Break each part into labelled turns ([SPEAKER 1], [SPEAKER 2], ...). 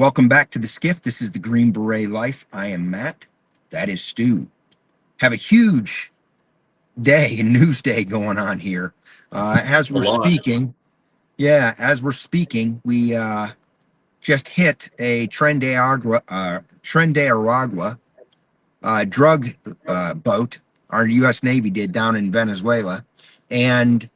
[SPEAKER 1] Welcome back to the SCIF. This is the Green Beret Life. I am Matt. That is Stu. Have a huge day and news day going on here. As we're speaking, we just hit a Trendearagua drug boat. Our U.S. Navy did down in Venezuela, and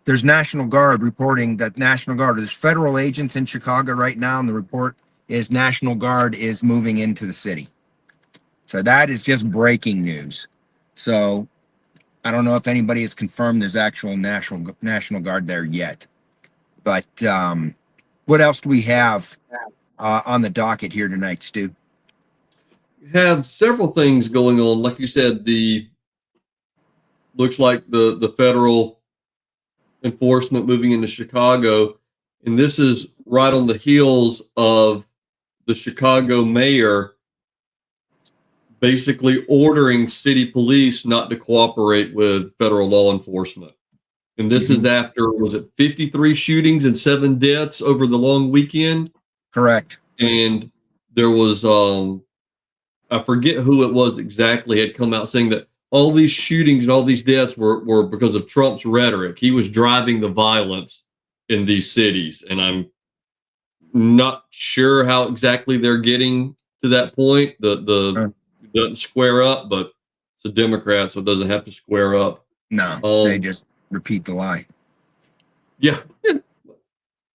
[SPEAKER 1] there's National Guard reporting that there's federal agents in Chicago right now, and the report is National Guard is moving into the city. So that is just breaking news. So I don't know if anybody has confirmed there's actual National Guard there yet. But what else do we have on the docket here tonight, Stu?
[SPEAKER 2] We have several things going on. Like you said, looks like the federal enforcement moving into Chicago, and this is right on the heels of the Chicago mayor basically ordering city police not to cooperate with federal law enforcement. And this is after, was it 53 shootings and 7 deaths over the long weekend?
[SPEAKER 1] Correct.
[SPEAKER 2] And there was, I forget who it was exactly, had come out saying that all these shootings and all these deaths were because of Trump's rhetoric. He was driving the violence in these cities. And I'm not sure how exactly they're getting to that point. The doesn't square up, but it's a Democrat, so it doesn't have to square up.
[SPEAKER 1] No, they just repeat the lie.
[SPEAKER 2] Yeah.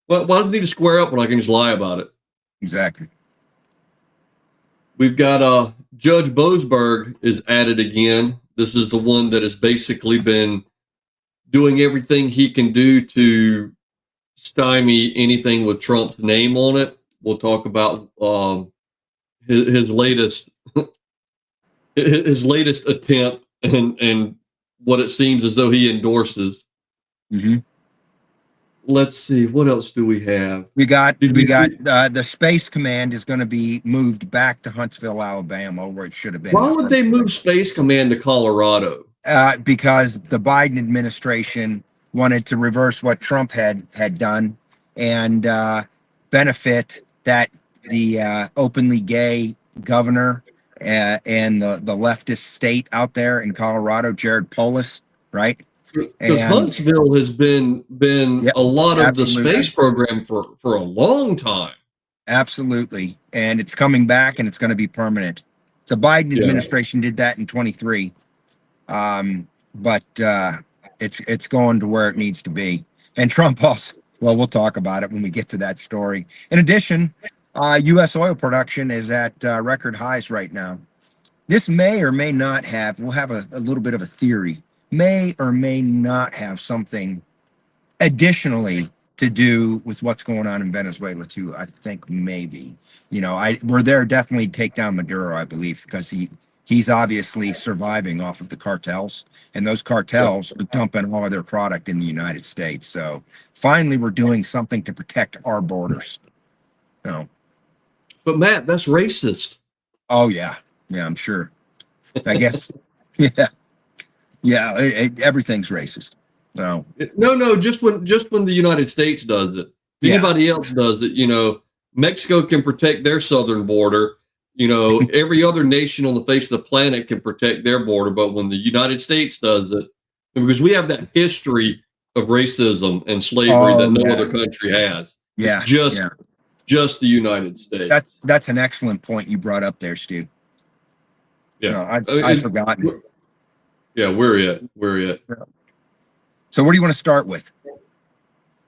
[SPEAKER 2] Well, why does it need to square up when I can just lie about it?
[SPEAKER 1] Exactly.
[SPEAKER 2] We've got Judge Boasberg is at it again. This is the one that has basically been doing everything he can do to stymie anything with Trump's name on it. We'll talk about his latest his latest attempt and what it seems as though he endorses. Let's see, what else do we have?
[SPEAKER 1] We got the Space Command is going to be moved back to Huntsville, Alabama, where it should have been.
[SPEAKER 2] Why would they move Space Command to Colorado?
[SPEAKER 1] Because the Biden administration wanted to reverse what Trump had done and benefit that the openly gay governor and the leftist state out there in Colorado, Jared Polis, right?
[SPEAKER 2] Because Huntsville has been a lot of the space program for a long time. Absolutely.
[SPEAKER 1] And it's coming back, and it's going to be permanent. The Biden administration did that in 23. But it's going to where it needs to be. And Trump also, well, we'll talk about it when we get to that story. In addition, U.S. oil production is at record highs right now. This may or may not have, we'll have a little bit of a theory, may or may not have something additionally to do with what's going on in Venezuela too. I think maybe, we're there definitely to take down Maduro, I believe, because he's obviously surviving off of the cartels, and those cartels are dumping all of their product in the United States. So finally, we're doing something to protect our borders.
[SPEAKER 2] But Matt, that's racist.
[SPEAKER 1] Oh yeah. Yeah, I'm sure. I guess. Everything's racist. No,
[SPEAKER 2] just when the United States does it. Anybody else does it, Mexico can protect their southern border. Every other nation on the face of the planet can protect their border, but when the United States does it, because we have that history of racism and slavery that no other country has.
[SPEAKER 1] Yeah,
[SPEAKER 2] just the United States.
[SPEAKER 1] That's an excellent point you brought up there, Stu.
[SPEAKER 2] Yeah,
[SPEAKER 1] no, I've forgotten.
[SPEAKER 2] Yeah, we're it.
[SPEAKER 1] So what do you want to start with?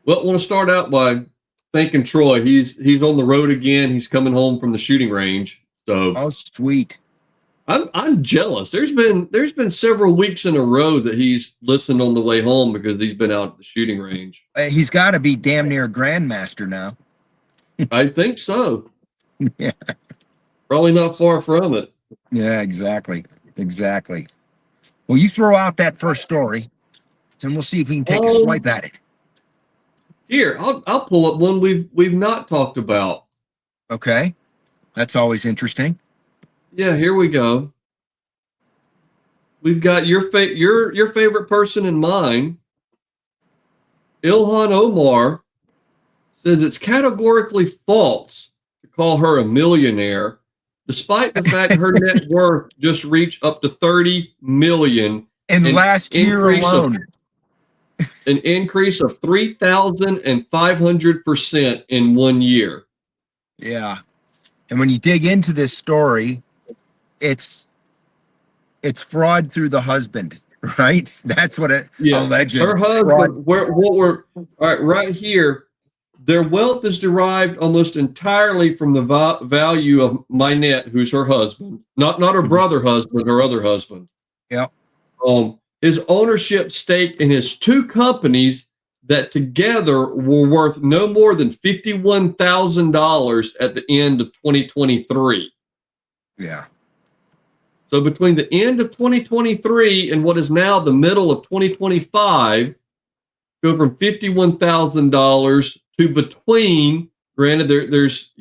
[SPEAKER 2] Well, I want to start out by thanking Troy. He's on the road again. He's coming home from the shooting range. So
[SPEAKER 1] sweet.
[SPEAKER 2] I'm jealous. There's been several weeks in a row that he's listened on the way home because he's been out at the shooting range.
[SPEAKER 1] He's got to be damn near a grandmaster now.
[SPEAKER 2] I think so.
[SPEAKER 1] Yeah.
[SPEAKER 2] Probably not far from it.
[SPEAKER 1] Yeah, exactly. Well, you throw out that first story, and we'll see if we can take a swipe at it.
[SPEAKER 2] Here, I'll pull up one we've not talked about.
[SPEAKER 1] Okay, that's always interesting.
[SPEAKER 2] Yeah, here we go. We've got your favorite person and mine. Ilhan Omar says it's categorically false to call her a millionaire, despite the fact her net worth just reached up to 30 million
[SPEAKER 1] in last year alone.
[SPEAKER 2] An increase of 3,500% in 1 year.
[SPEAKER 1] Yeah. And when you dig into this story, it's fraud through the husband, right? That's what alleged.
[SPEAKER 2] Her husband, all right, right here, their wealth is derived almost entirely from the value of Minette, who's her husband, not her brother husband, her other husband.
[SPEAKER 1] Yep.
[SPEAKER 2] His ownership stake in his two companies that together were worth no more than $51,000 at the end of 2023.
[SPEAKER 1] Yeah.
[SPEAKER 2] So between the end of 2023 and what is now the middle of 2025, go from $51,000 to between, granted, there's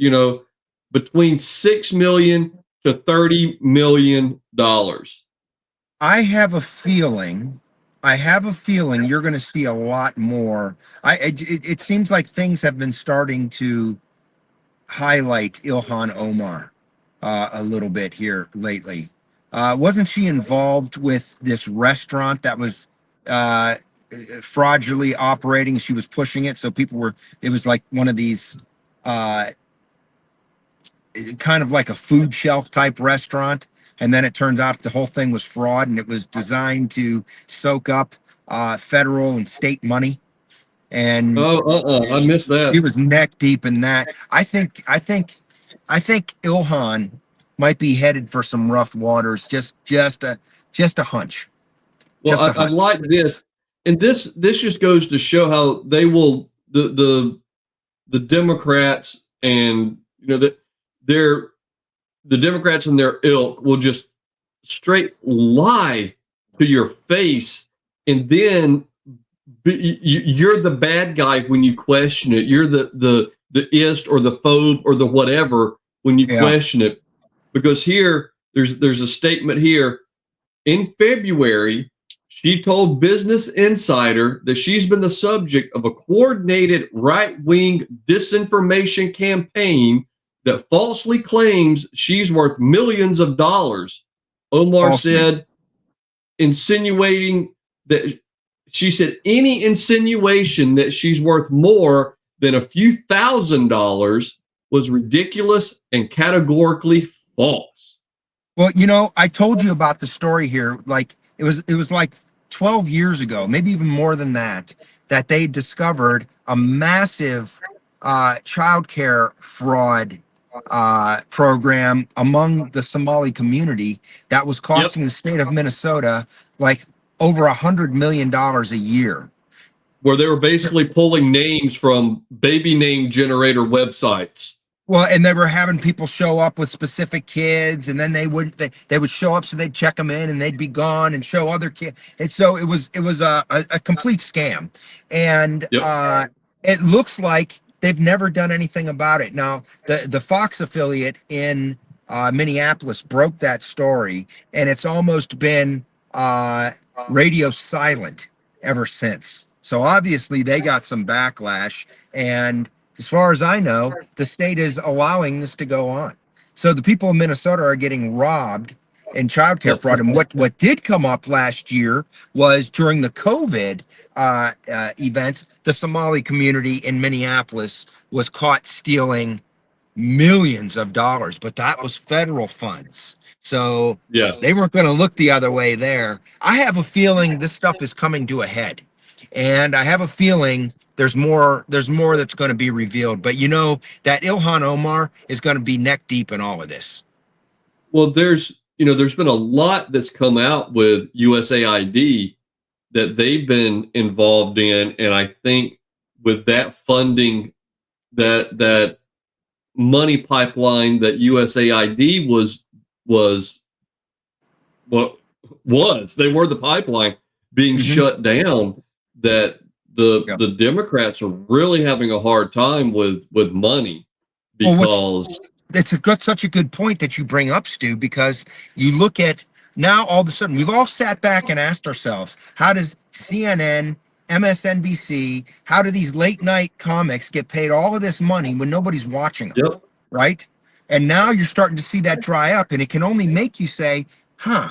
[SPEAKER 2] between $6 million to $30 million.
[SPEAKER 1] I have a feeling you're going to see a lot more. It seems like things have been starting to highlight Ilhan Omar a little bit here lately. Wasn't she involved with this restaurant that was fraudulently operating? She was pushing it, so it was like one of these kind of like a food shelf type restaurant. And then it turns out the whole thing was fraud, and it was designed to soak up federal and state money. And
[SPEAKER 2] I missed that.
[SPEAKER 1] She was neck deep in that. I think Ilhan might be headed for some rough waters. Just a hunch.
[SPEAKER 2] Well, I like this, and this just goes to show how they will the Democrats and the Democrats and their ilk will just straight lie to your face, and then you're the bad guy when you question it. You're the ist or the phobe or the whatever when you question it. Because here, there's a statement here. In February, she told Business Insider that she's been the subject of a coordinated right-wing disinformation campaign that falsely claims she's worth millions of dollars. Omar said, insinuating that she said any insinuation that she's worth more than a few $1,000s was ridiculous and categorically false.
[SPEAKER 1] Well, I told you about the story here. Like it was like 12 years ago, maybe even more than that they discovered a massive childcare fraud program among the Somali community that was costing the state of Minnesota like over $100 million a year.
[SPEAKER 2] Where they were basically pulling names from baby name generator websites.
[SPEAKER 1] Well, and they were having people show up with specific kids, and then they would show up, so they'd check them in, and they'd be gone and show other kids. And so it was a complete scam, and it looks like they've never done anything about it. Now, the Fox affiliate in Minneapolis broke that story, and it's almost been radio silent ever since. So obviously they got some backlash, and as far as I know, the state is allowing this to go on. So the people of Minnesota are getting robbed in childcare fraud. And what did come up last year was during the COVID events, the Somali community in Minneapolis was caught stealing millions of dollars, but that was federal funds. So they weren't going to look the other way there. I have a feeling this stuff is coming to a head, and I have a feeling there's more that's going to be revealed. But that Ilhan Omar is going to be neck deep in all of this.
[SPEAKER 2] Well, there's been a lot that's come out with USAID that they've been involved in, and I think with that funding, that money pipeline that USAID was they were the pipeline being shut down, that the Democrats are really having a hard time with money, because
[SPEAKER 1] it's such a good point that you bring up, Stu, because you look at now, all of a sudden we've all sat back and asked ourselves, how does CNN MSNBC, how do these late night comics get paid all of this money when nobody's watching them,
[SPEAKER 2] Yep.
[SPEAKER 1] right? And now you're starting to see that dry up, and it can only make you say, huh,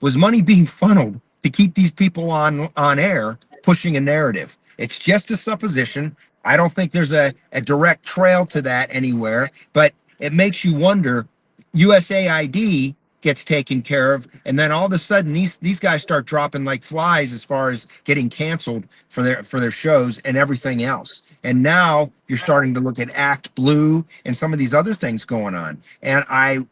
[SPEAKER 1] was money being funneled to keep these people on air pushing a narrative? It's just a supposition. I don't think there's a direct trail to that anywhere, but it makes you wonder. USAID gets taken care of, and then all of a sudden these guys start dropping like flies as far as getting canceled for their shows and everything else. And now you're starting to look at Act Blue and some of these other things going on. And I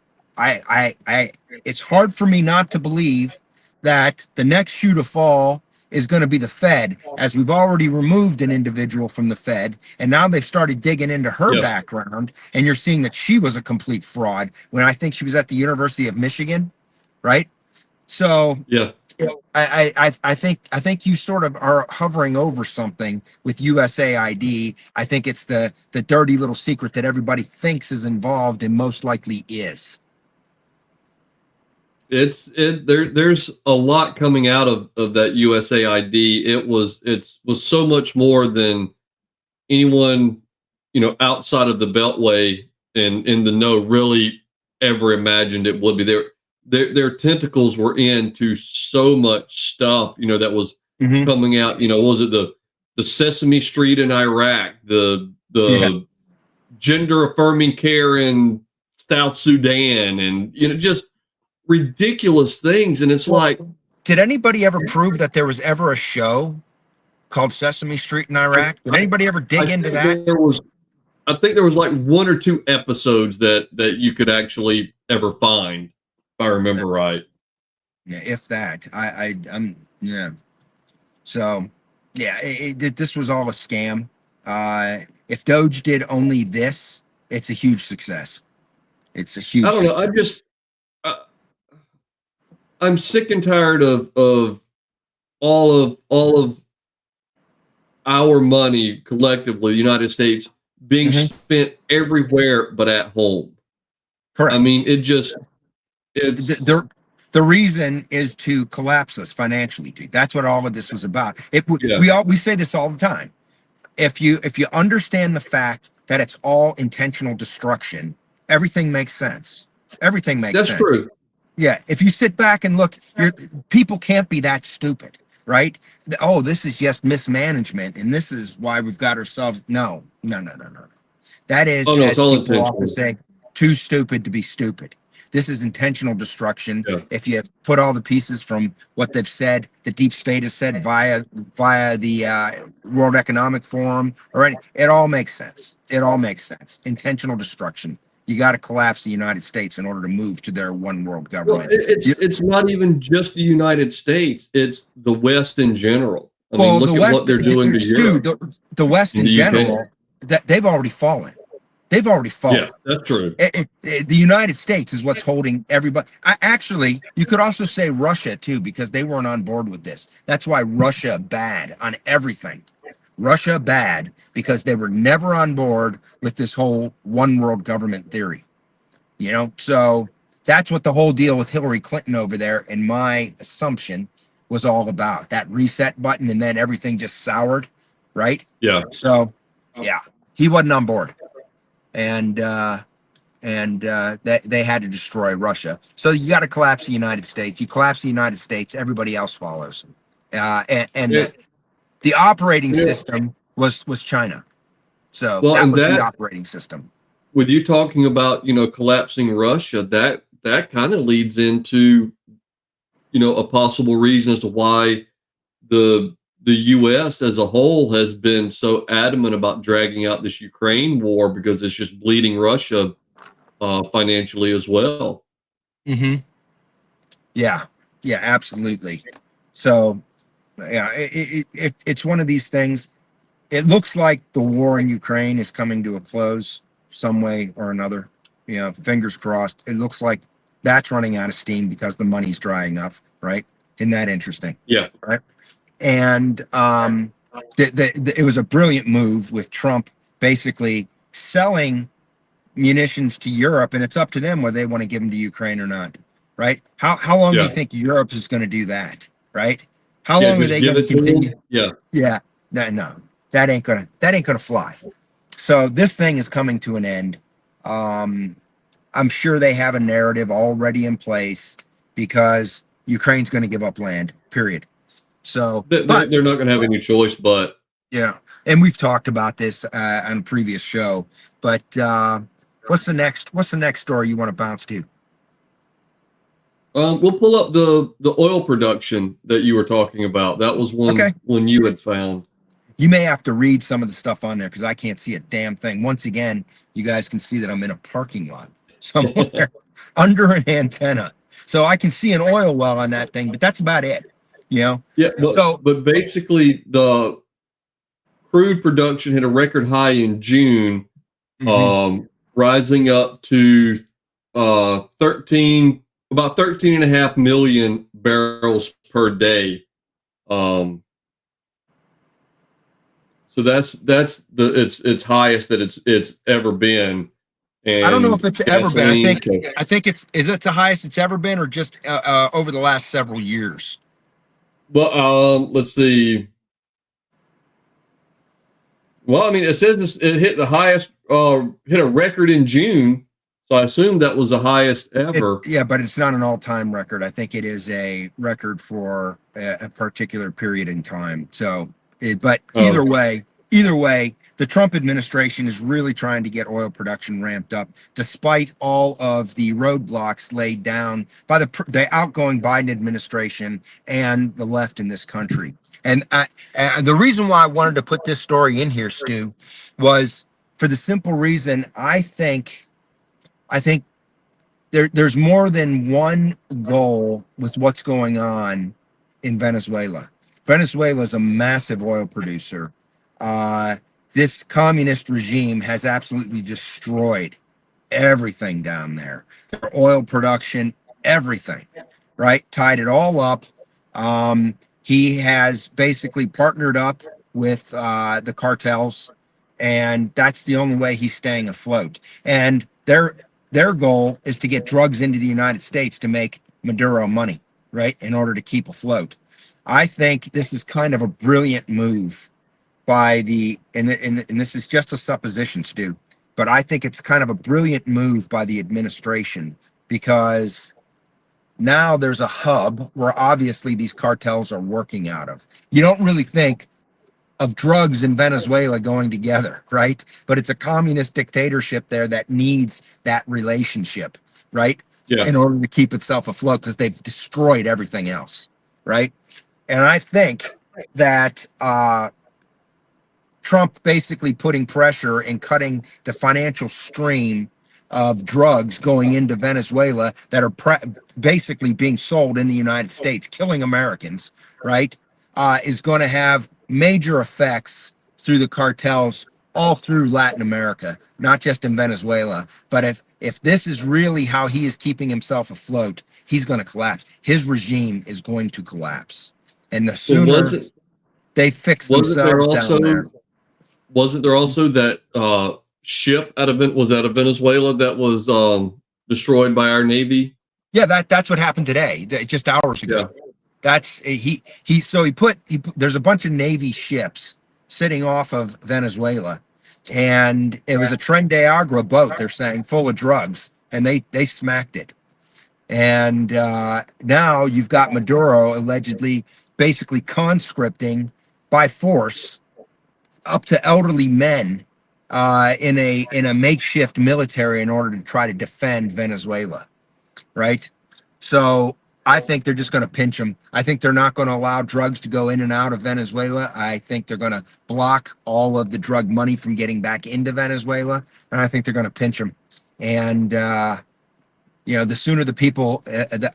[SPEAKER 1] it's hard for me not to believe that the next shoe to fall is going to be the Fed, as we've already removed an individual from the Fed, and now they've started digging into her
[SPEAKER 2] Yep.
[SPEAKER 1] background, and you're seeing that she was a complete fraud when I think she was at the University of Michigan, right? So
[SPEAKER 2] Yeah.
[SPEAKER 1] I think you sort of are hovering over something with USAID. I think it's the dirty little secret that everybody thinks is involved and most likely is.
[SPEAKER 2] There's a lot coming out of that USAID. It was so much more than anyone, outside of the Beltway and in the know really ever imagined it would be. Their tentacles were into so much stuff, that was coming out. Was it the Sesame Street in Iraq, the gender affirming care in South Sudan, and just ridiculous things. And it's like,
[SPEAKER 1] did anybody ever prove that there was ever a show called Sesame Street in Iraq? Did anybody ever dig into that?
[SPEAKER 2] I think there was like one or two episodes that you could actually ever find, if I remember right.
[SPEAKER 1] Yeah, if that. I'm yeah. So yeah, this was all a scam. If Doge did only this, it's a huge success. It's a huge.
[SPEAKER 2] I don't know.
[SPEAKER 1] Success.
[SPEAKER 2] I'm sick and tired of all of our money collectively, the United States, being spent everywhere but at home.
[SPEAKER 1] Correct.
[SPEAKER 2] I mean, it's
[SPEAKER 1] the reason is to collapse us financially, dude. That's what all of this was about. We say this all the time. If you understand the fact that it's all intentional destruction, everything makes sense. Everything makes sense.
[SPEAKER 2] That's true.
[SPEAKER 1] Yeah, if you sit back and look, people can't be that stupid, right? Oh, this is just mismanagement, and this is why we've got ourselves. No. That is, as people often say, too stupid to be stupid. This is intentional destruction. Yeah. If you put all the pieces from what they've said, the deep state has said via the World Economic Forum, it all makes sense. It all makes sense. Intentional destruction. You got to collapse the United States in order to move to their one world government.
[SPEAKER 2] Well, it's not even just the United States; it's the West in general. I mean, look at what they're doing to Europe.
[SPEAKER 1] The West in general, that they've already fallen. They've already fallen.
[SPEAKER 2] Yeah, that's true.
[SPEAKER 1] The United States is what's holding everybody. Actually, you could also say Russia too, because they weren't on board with this. That's why Russia bad on everything. Russia bad because they were never on board with this whole one world government theory. So that's what the whole deal with Hillary Clinton over there, in my assumption, was all about. That reset button, and then everything just soured, right?
[SPEAKER 2] Yeah.
[SPEAKER 1] So, yeah, he wasn't on board. And they had to destroy Russia. So you got to collapse the United States. You collapse the United States, everybody else follows. The operating system was China. So that was the operating system.
[SPEAKER 2] With you talking about, collapsing Russia, that kind of leads into, a possible reason as to why the U.S. as a whole has been so adamant about dragging out this Ukraine war, because it's just bleeding Russia financially as well.
[SPEAKER 1] Mm-hmm. Yeah, absolutely. So, yeah, it's one of these things. It looks like the war in Ukraine is coming to a close some way or another. Fingers crossed. It looks like that's running out of steam because the money's drying up, right? Isn't that interesting?
[SPEAKER 2] Yeah.
[SPEAKER 1] Right. And it was a brilliant move with Trump basically selling munitions to Europe, and it's up to them whether they want to give them to Ukraine or not, right? How long do you think Europe is going to do that, right? How
[SPEAKER 2] Yeah,
[SPEAKER 1] long are
[SPEAKER 2] just
[SPEAKER 1] they
[SPEAKER 2] give
[SPEAKER 1] going to
[SPEAKER 2] it to
[SPEAKER 1] continue?
[SPEAKER 2] them. Yeah.
[SPEAKER 1] Yeah, no, that ain't gonna fly. So this thing is coming to an end. Um, I'm sure they have a narrative already in place because Ukraine's going to give up land, period. So, but
[SPEAKER 2] They're not going to have any choice, but
[SPEAKER 1] yeah, and we've talked about this on a previous show. But what's the next story you want to bounce to?
[SPEAKER 2] we'll pull up the oil production that you were talking about. That was
[SPEAKER 1] Okay,
[SPEAKER 2] one you had found.
[SPEAKER 1] you may have to read some of the stuff on there because I can't see a damn thing. Once again, you guys can see that I'm in a parking lot somewhere under an antenna, so I can see an oil well on that thing, but that's about it. You know,
[SPEAKER 2] Yeah,
[SPEAKER 1] so
[SPEAKER 2] but basically the crude production hit a record high in June,
[SPEAKER 1] mhm.
[SPEAKER 2] rising up to 13 about 13 and a half million barrels per day. Um, so that's the it's highest that it's ever been.
[SPEAKER 1] I don't know
[SPEAKER 2] And
[SPEAKER 1] if it's ever been.
[SPEAKER 2] gasoline.
[SPEAKER 1] I think it's is it the highest it's ever been, or just over the last several years.
[SPEAKER 2] Well, let's see. Well, I mean, it says it hit the highest, hit a record in June. So I assume that was the highest ever.
[SPEAKER 1] Yeah, but it's not an all-time record. I think it is a record for a particular period in time. So, but
[SPEAKER 2] Oh,
[SPEAKER 1] either way, the Trump administration is really trying to get oil production ramped up, despite all of the roadblocks laid down by the outgoing Biden administration and the left in this country. And the reason why I wanted to put this story in here, Stu, was for the simple reason I think there's more than one goal with what's going on in Venezuela. Venezuela is a massive oil producer. Uh, this communist regime has absolutely destroyed everything down there. Their oil production, everything, right? Tied it all up. He has basically partnered up with the cartels, and that's the only way he's staying afloat. And their goal is to get drugs into the United States to make Maduro money, right? In order to keep afloat. I think this is kind of a brilliant move by and this is just a supposition, Stu, but I think it's kind of a brilliant move by the administration because now there's a hub where obviously these cartels are working out of. You don't really think of drugs in Venezuela going together, right? But it's a communist dictatorship there that needs that relationship, right?
[SPEAKER 2] yeah.
[SPEAKER 1] In order to keep itself afloat because they've destroyed everything else, right? And I think that Trump basically putting pressure and cutting the financial stream of drugs going into Venezuela that are basically being sold in the United States, killing Americans, right? Is going to have major effects through the cartels all through Latin America, not just in Venezuela. But if this is really how he is keeping himself afloat, he's going to collapse. His regime is going to collapse, and the
[SPEAKER 2] Well,
[SPEAKER 1] sooner they fix
[SPEAKER 2] wasn't there
[SPEAKER 1] themselves down
[SPEAKER 2] also
[SPEAKER 1] there.
[SPEAKER 2] wasn't there also that ship was out of Venezuela that was destroyed by our Navy?
[SPEAKER 1] Yeah, that's what happened today, just hours
[SPEAKER 2] Yeah.
[SPEAKER 1] ago. That's he put there's a bunch of Navy ships sitting off of Venezuela, and it was a Tren de Agua boat, they're saying, full of drugs, and they smacked it. And now you've got Maduro allegedly basically conscripting by force up to elderly men in a makeshift military in order to try to defend Venezuela, right? So I think they're just going to pinch them. I think they're not going to allow drugs to go in and out of Venezuela. I think they're going to block all of the drug money from getting back into Venezuela, and I think they're going to pinch them. And the sooner the people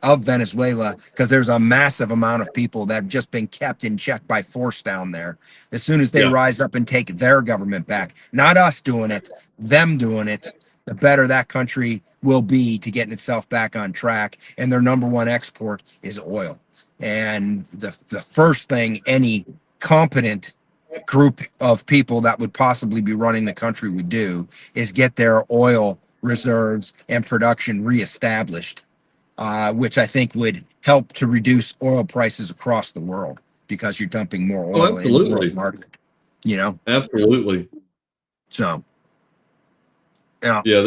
[SPEAKER 1] of Venezuela, because there's a massive amount of people that have just been kept in check by force down there, as soon as they
[SPEAKER 2] Yeah.
[SPEAKER 1] rise up and take their government back, not us doing it, them doing it, the better that country will be to getting itself back on track. And their number one export is oil. And the first thing any competent group of people that would possibly be running the country would do is get their oil reserves and production reestablished, which I think would help to reduce oil prices across the world. because you're dumping more
[SPEAKER 2] Oh,
[SPEAKER 1] oil in the
[SPEAKER 2] absolutely.
[SPEAKER 1] world market, you know?
[SPEAKER 2] Absolutely.
[SPEAKER 1] So, yeah.
[SPEAKER 2] Yeah,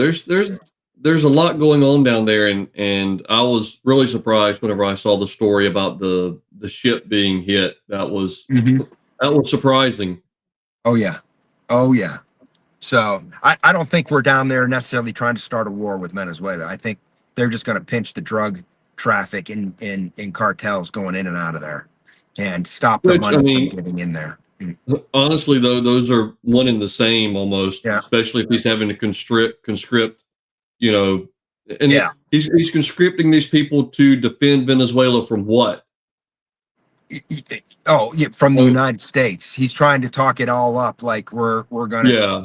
[SPEAKER 2] there's a lot going on down there, and I was really surprised whenever I saw the story about the ship being hit.
[SPEAKER 1] Mhm.
[SPEAKER 2] That was surprising.
[SPEAKER 1] Oh, yeah. Oh, yeah. So I don't think we're down there necessarily trying to start a war with Venezuela. I think they're just going to pinch the drug traffic in cartels going in and out of there and stop the
[SPEAKER 2] Which, I
[SPEAKER 1] money from
[SPEAKER 2] mean,
[SPEAKER 1] getting in there. Mm.
[SPEAKER 2] honestly, though, those are one and the same almost,
[SPEAKER 1] Yeah.
[SPEAKER 2] especially if he's having to conscript, you know, and
[SPEAKER 1] Yeah.
[SPEAKER 2] he's conscripting these people to defend Venezuela from what?
[SPEAKER 1] Oh, yeah, from the
[SPEAKER 2] Oh,
[SPEAKER 1] United States. He's trying to talk it all up like we're gonna.
[SPEAKER 2] yeah,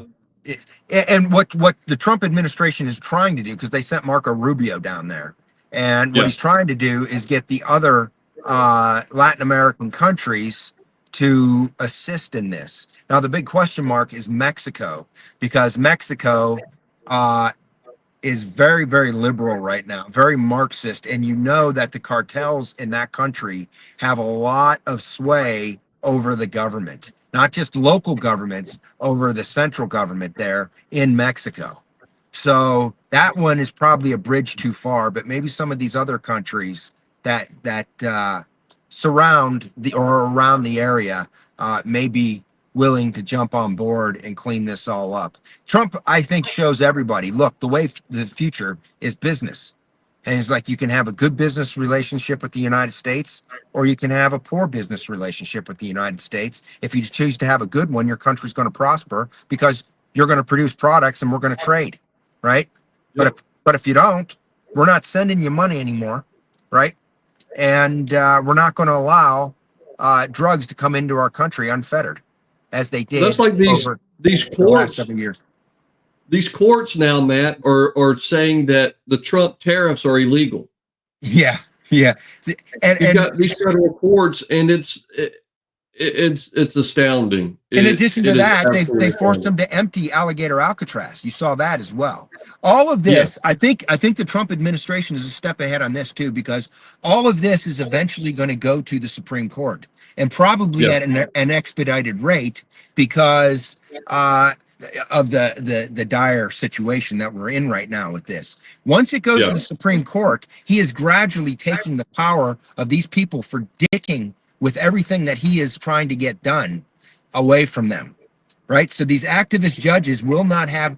[SPEAKER 1] And what the Trump administration is trying to do, because they sent Marco Rubio down there, and what
[SPEAKER 2] yeah.
[SPEAKER 1] he's trying to do is get the other Latin American countries to assist in this. Now, the big question mark is Mexico, because Mexico uh, is very, very liberal right now, very Marxist. And you know that the cartels in that country have a lot of sway over the government, not just local governments, over the central government there in Mexico. So that one is probably a bridge too far, but maybe some of these other countries that surround the or around the area may be willing to jump on board and clean this all up. Trump, I think, shows everybody, look, the way the future is business. And it's like you can have a good business relationship with the United States, or you can have a poor business relationship with the United States. If you choose to have a good one, your country's going to prosper because you're going to produce products and we're going to trade, right? But
[SPEAKER 2] Yep.
[SPEAKER 1] if you don't, we're not sending you money anymore, right? And we're not going to allow drugs to come into our country unfettered, as they
[SPEAKER 2] That's
[SPEAKER 1] did
[SPEAKER 2] like
[SPEAKER 1] over
[SPEAKER 2] these
[SPEAKER 1] the last
[SPEAKER 2] courts.
[SPEAKER 1] 7 years.
[SPEAKER 2] These courts now, Matt, are saying that the Trump tariffs are illegal.
[SPEAKER 1] Yeah, yeah,
[SPEAKER 2] You've
[SPEAKER 1] and
[SPEAKER 2] got these federal courts, and it's astounding.
[SPEAKER 1] in addition to
[SPEAKER 2] It is
[SPEAKER 1] that, they
[SPEAKER 2] absolutely
[SPEAKER 1] forced
[SPEAKER 2] astounding.
[SPEAKER 1] them to empty Alligator Alcatraz. You saw that as well. All of
[SPEAKER 2] Yeah,
[SPEAKER 1] this, I think the Trump administration is a step ahead on this too, because all of this is eventually going to go to the Supreme Court, and probably
[SPEAKER 2] yeah,
[SPEAKER 1] at an expedited rate, because of the dire situation that we're in right now with this. Once it goes to
[SPEAKER 2] yeah.
[SPEAKER 1] the Supreme Court, he is gradually taking the power of these people for dicking with everything that he is trying to get done away from them, right? So these activist judges will not have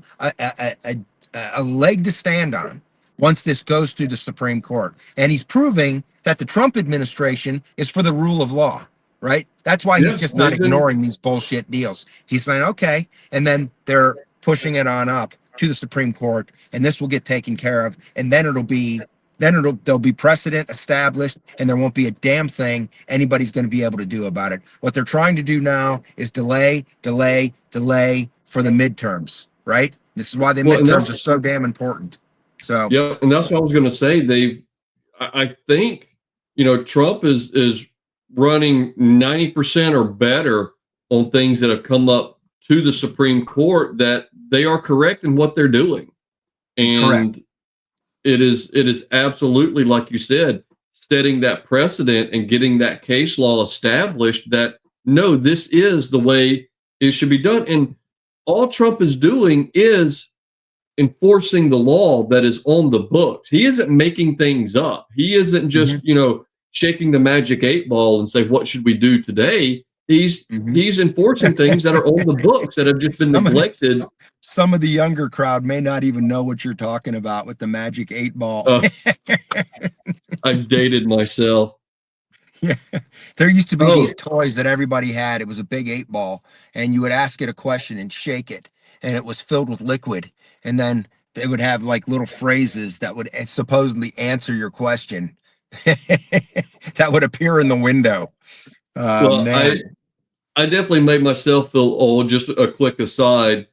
[SPEAKER 1] a leg to stand on once this goes through the Supreme Court. And he's proving that the Trump administration is for the rule of law, right? That's why he's
[SPEAKER 2] Yeah,
[SPEAKER 1] just not
[SPEAKER 2] they've been.
[SPEAKER 1] ignoring these bullshit deals. He's saying, okay, and then they're pushing it on up to the Supreme Court, and this will get taken care of, and there'll be precedent established, and there won't be a damn thing anybody's going to be able to do about it. What they're trying to do now is delay for the midterms, right? This is why the
[SPEAKER 2] Well, and
[SPEAKER 1] midterms are
[SPEAKER 2] that's
[SPEAKER 1] so damn important. So
[SPEAKER 2] yeah, and that's what I was going to say. I think, Trump is running 90% or better on things that have come up to the Supreme Court, that they are correct in what they're doing,
[SPEAKER 1] correct.
[SPEAKER 2] and it is absolutely, like you said, setting that precedent and getting that case law established that no, this is the way it should be done. And all Trump is doing is enforcing the law that is on the books. He isn't making things up. He isn't just,
[SPEAKER 1] Mhm,
[SPEAKER 2] shaking the magic 8 ball and say, what should we do today? He's
[SPEAKER 1] mhm.
[SPEAKER 2] he's enforcing things that are on the books that have just been
[SPEAKER 1] Some of
[SPEAKER 2] neglected.
[SPEAKER 1] some of the younger crowd may not even know what you're talking about with the magic 8 ball.
[SPEAKER 2] Uh, I've dated myself.
[SPEAKER 1] Yeah. There used to be these
[SPEAKER 2] Oh,
[SPEAKER 1] toys that everybody had. It was a big 8 ball, and you would ask it a question and shake it, and it was filled with liquid. And then it would have like little phrases that would supposedly answer your question that would appear in the window.
[SPEAKER 2] well, I
[SPEAKER 1] Man.
[SPEAKER 2] I definitely made myself feel old. Just a quick aside.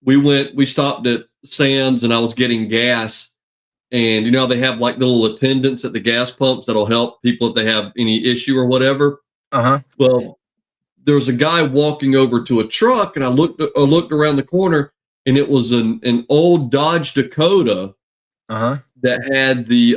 [SPEAKER 2] We stopped at Sam's and I was getting gas. And they have like little attendants at the gas pumps that'll help people if they have any issue or whatever.
[SPEAKER 1] Uh-huh.
[SPEAKER 2] Well, there was a guy walking over to a truck, and I looked around the corner, and it was an old Dodge Dakota
[SPEAKER 1] Uh-huh.
[SPEAKER 2] that had the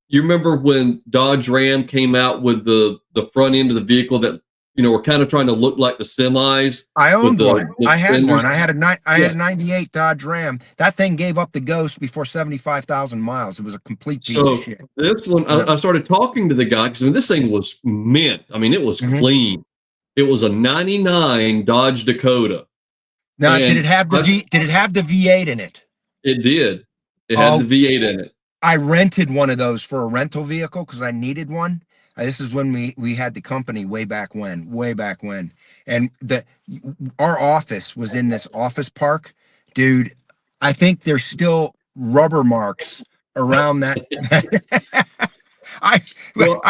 [SPEAKER 2] you remember when Dodge Ram came out with the front end of the vehicle that, you know, were kind of trying to look like the semis?
[SPEAKER 1] I
[SPEAKER 2] with
[SPEAKER 1] owned one.
[SPEAKER 2] the
[SPEAKER 1] I had
[SPEAKER 2] fenders?
[SPEAKER 1] one. I had a 98 Dodge Ram. That thing gave up the ghost before 75,000 miles. It was a complete piece of shit.
[SPEAKER 2] This one, I started talking to the guy because, I mean, this thing was mint. I mean, it was clean. It was a 99 Dodge Dakota.
[SPEAKER 1] Now,
[SPEAKER 2] And
[SPEAKER 1] did it have the V8 in it?
[SPEAKER 2] It did. It had the V8 in it.
[SPEAKER 1] I rented one of those for a rental vehicle because I needed one. This is when we had the company way back when, and our office was in this office park, dude. I think there's still rubber marks around that. I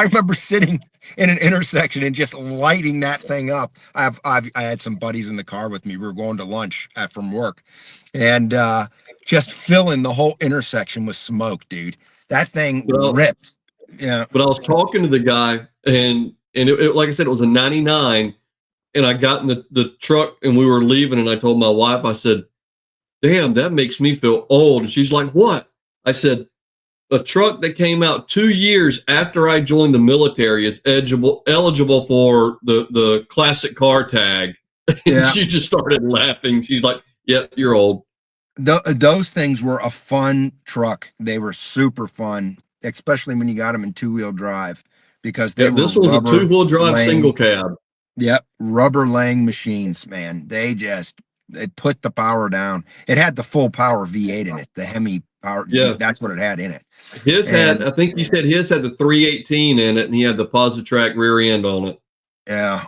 [SPEAKER 1] remember sitting in an intersection and just lighting that thing up. I had some buddies in the car with me. We were going to lunch from work, and just filling the whole intersection with smoke, dude. That thing ripped. Yeah.
[SPEAKER 2] But I was talking to the guy, and it, like I said, it was a 99, and I got in the truck and we were leaving, and I told my wife, I said, damn, that makes me feel old. And she's like, what? I said, a truck that came out 2 years after I joined the military is eligible for the classic car tag. And she just started laughing. She's like, yep, you're old.
[SPEAKER 1] Those things were a fun truck. They were super fun, especially when you got them in two-wheel drive, because
[SPEAKER 2] this was a two-wheel drive single cab.
[SPEAKER 1] Yep, rubber laying machines, man. They put the power down. It had the full power V8 in it, the Hemi power. Yeah, that's what it had in it.
[SPEAKER 2] I think he said his had the 318 in it, and he had the Positrack rear end on it.
[SPEAKER 1] Yeah,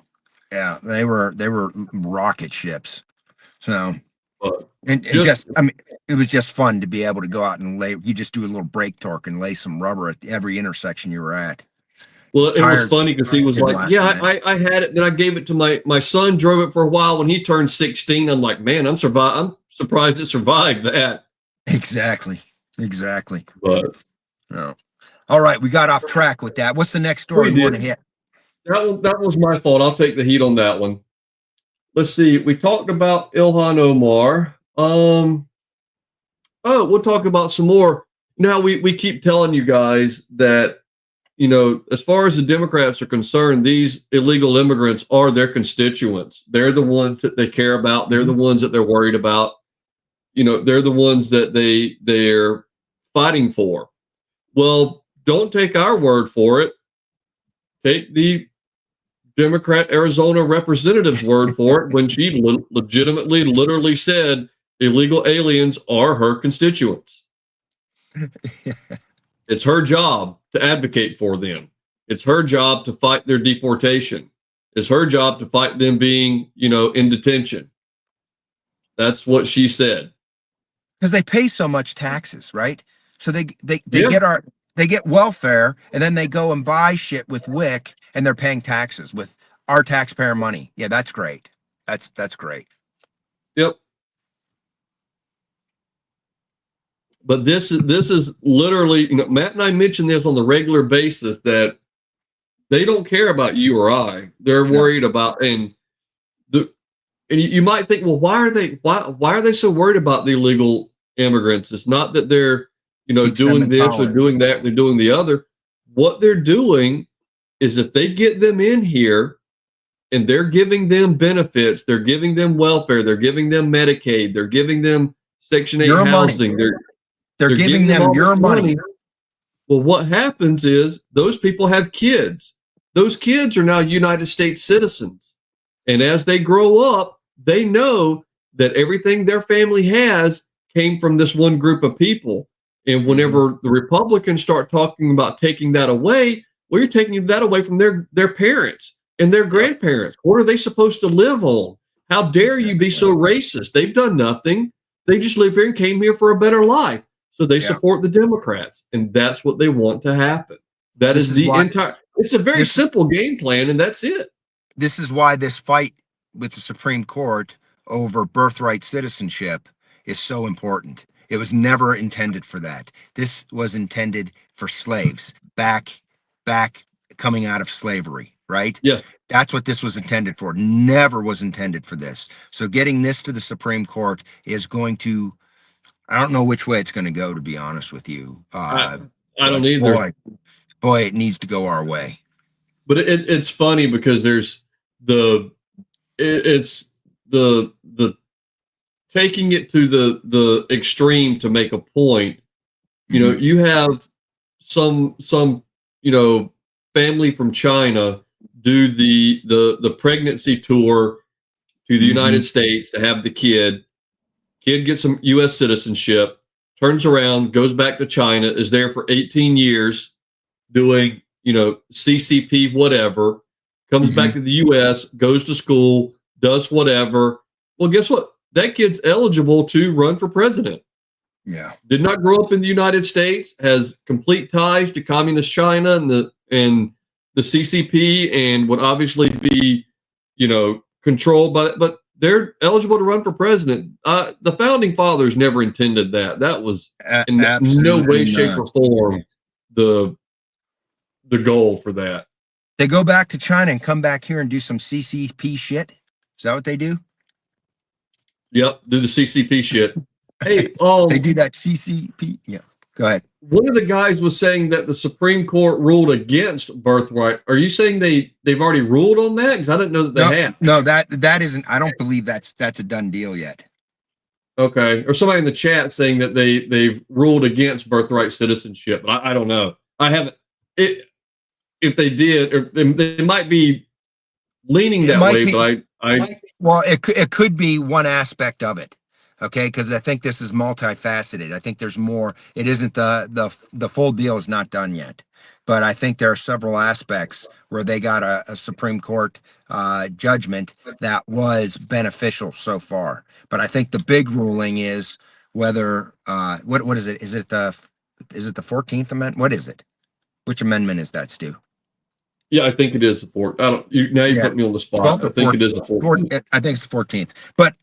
[SPEAKER 1] they were rocket ships. So. It was just fun to be able to go out and lay. You just do a little brake torque and lay some rubber at every intersection you were at.
[SPEAKER 2] Well, it was funny because he was like, "Yeah, I had it. Then I gave it to my son. Drove it for a while. When he turned 16, I'm like, man, I'm surprised it survived that."
[SPEAKER 1] Exactly.
[SPEAKER 2] But
[SPEAKER 1] all right, we got off track with that. What's the next story you want to hit?
[SPEAKER 2] That was my fault. I'll take the heat on that one. Let's see. We talked about Ilhan Omar. We'll talk about some more. Now we keep telling you guys that, you know, as far as the Democrats are concerned, these illegal immigrants are their constituents. They're the ones that they care about. They're the ones that they're worried about. You know, they're the ones that they're fighting for. Well, don't take our word for it. Take the Democrat Arizona representative's word for it when she literally said illegal aliens are her constituents. It's her job to advocate for them. It's her job to fight their deportation. It's her job to fight them being, you know, in detention. That's what she said.
[SPEAKER 1] Because they pay so much taxes, right? So they get welfare, and then they go and buy shit with WIC, and they're paying taxes with our taxpayer money. Yeah, that's great. That's great.
[SPEAKER 2] Yep. But this is literally, you know, Matt and I mention this on the regular basis, that they don't care about you or I. They're worried about, and you might think, well, why are they so worried about the illegal immigrants? It's not that they're, you know, doing this or doing that, they're doing the other. What they're doing is, if they get them in here and they're giving them benefits, they're giving them welfare, they're giving them Medicaid, they're giving them Section 8 housing, they're giving them your money. Well, what happens is those people have kids. Those kids are now United States citizens. And as they grow up, they know that everything their family has came from this one group of people. And whenever the Republicans start talking about taking that away, well, you're taking that away from their parents and their grandparents. What are they supposed to live on? How dare you be so racist? They've done nothing. They just live here and came here for a better life. So they support the Democrats, and that's what they want to happen. That is the entire. It's a very simple game plan, and that's it.
[SPEAKER 1] This is why this fight with the Supreme Court over birthright citizenship is so important. It was never intended for that. This was intended for slaves back coming out of slavery, right?
[SPEAKER 2] Yes.
[SPEAKER 1] That's what this was intended for. Never was intended for this. So getting this to the Supreme Court is going to, I don't know which way it's going to go, to be honest with you.
[SPEAKER 2] I don't
[SPEAKER 1] But
[SPEAKER 2] either.
[SPEAKER 1] boy, it needs to go our way.
[SPEAKER 2] But it's funny because there's it's the taking it to the extreme to make a point. You know, you have some family from China do the pregnancy tour to the United States to have the kid gets some US citizenship, turns around, goes back to China, is there for 18 years doing, CCP whatever, comes back to the US, goes to school, does whatever. Well, guess what? That kid's eligible to run for president.
[SPEAKER 1] Yeah.
[SPEAKER 2] Did not grow up in the United States, has complete ties to communist China and the CCP, and would obviously be, controlled by it, but they're eligible to run for president. The founding fathers never intended that. That was in no way, shape, or form the goal for that.
[SPEAKER 1] They go back to China and come back here and do some CCP shit. Is that what they do?
[SPEAKER 2] Yep, do the CCP shit. Hey,
[SPEAKER 1] they do that CCP. Yeah, go ahead.
[SPEAKER 2] One of the guys was saying that the Supreme Court ruled against birthright. Are you saying they've already ruled on that? Because I didn't know that they had.
[SPEAKER 1] No, that isn't. I don't believe that's a done deal yet.
[SPEAKER 2] Okay, or somebody in the chat saying that they've ruled against birthright citizenship. But I don't know. I haven't. If they did, or they might be leaning that way. But
[SPEAKER 1] well, it could be one aspect of it. Okay, because I think this is multifaceted. I think there's more. It isn't the full deal is not done yet, but I think there are several aspects where they got a Supreme Court judgment that was beneficial so far. But I think the big ruling is whether what is it? Is it the 14th Amendment? What is it? Which amendment is that, Stu?
[SPEAKER 2] Yeah, I think it is the 14th. Now you put me on the spot. I think it is the 14th.
[SPEAKER 1] I think it's the 14th. But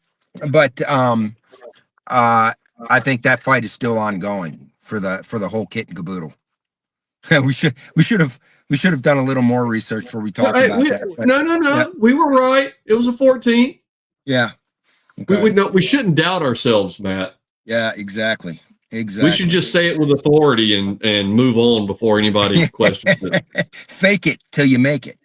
[SPEAKER 1] I think that fight is still ongoing for the whole kit and caboodle. we should have done a little more research before we talked about that. But,
[SPEAKER 2] no. Yeah. We were right. It was the 14th.
[SPEAKER 1] Yeah. Okay.
[SPEAKER 2] We shouldn't doubt ourselves, Matt.
[SPEAKER 1] Yeah, exactly. We
[SPEAKER 2] should just say it with authority and move on before anybody questions it.
[SPEAKER 1] Fake it till you make it.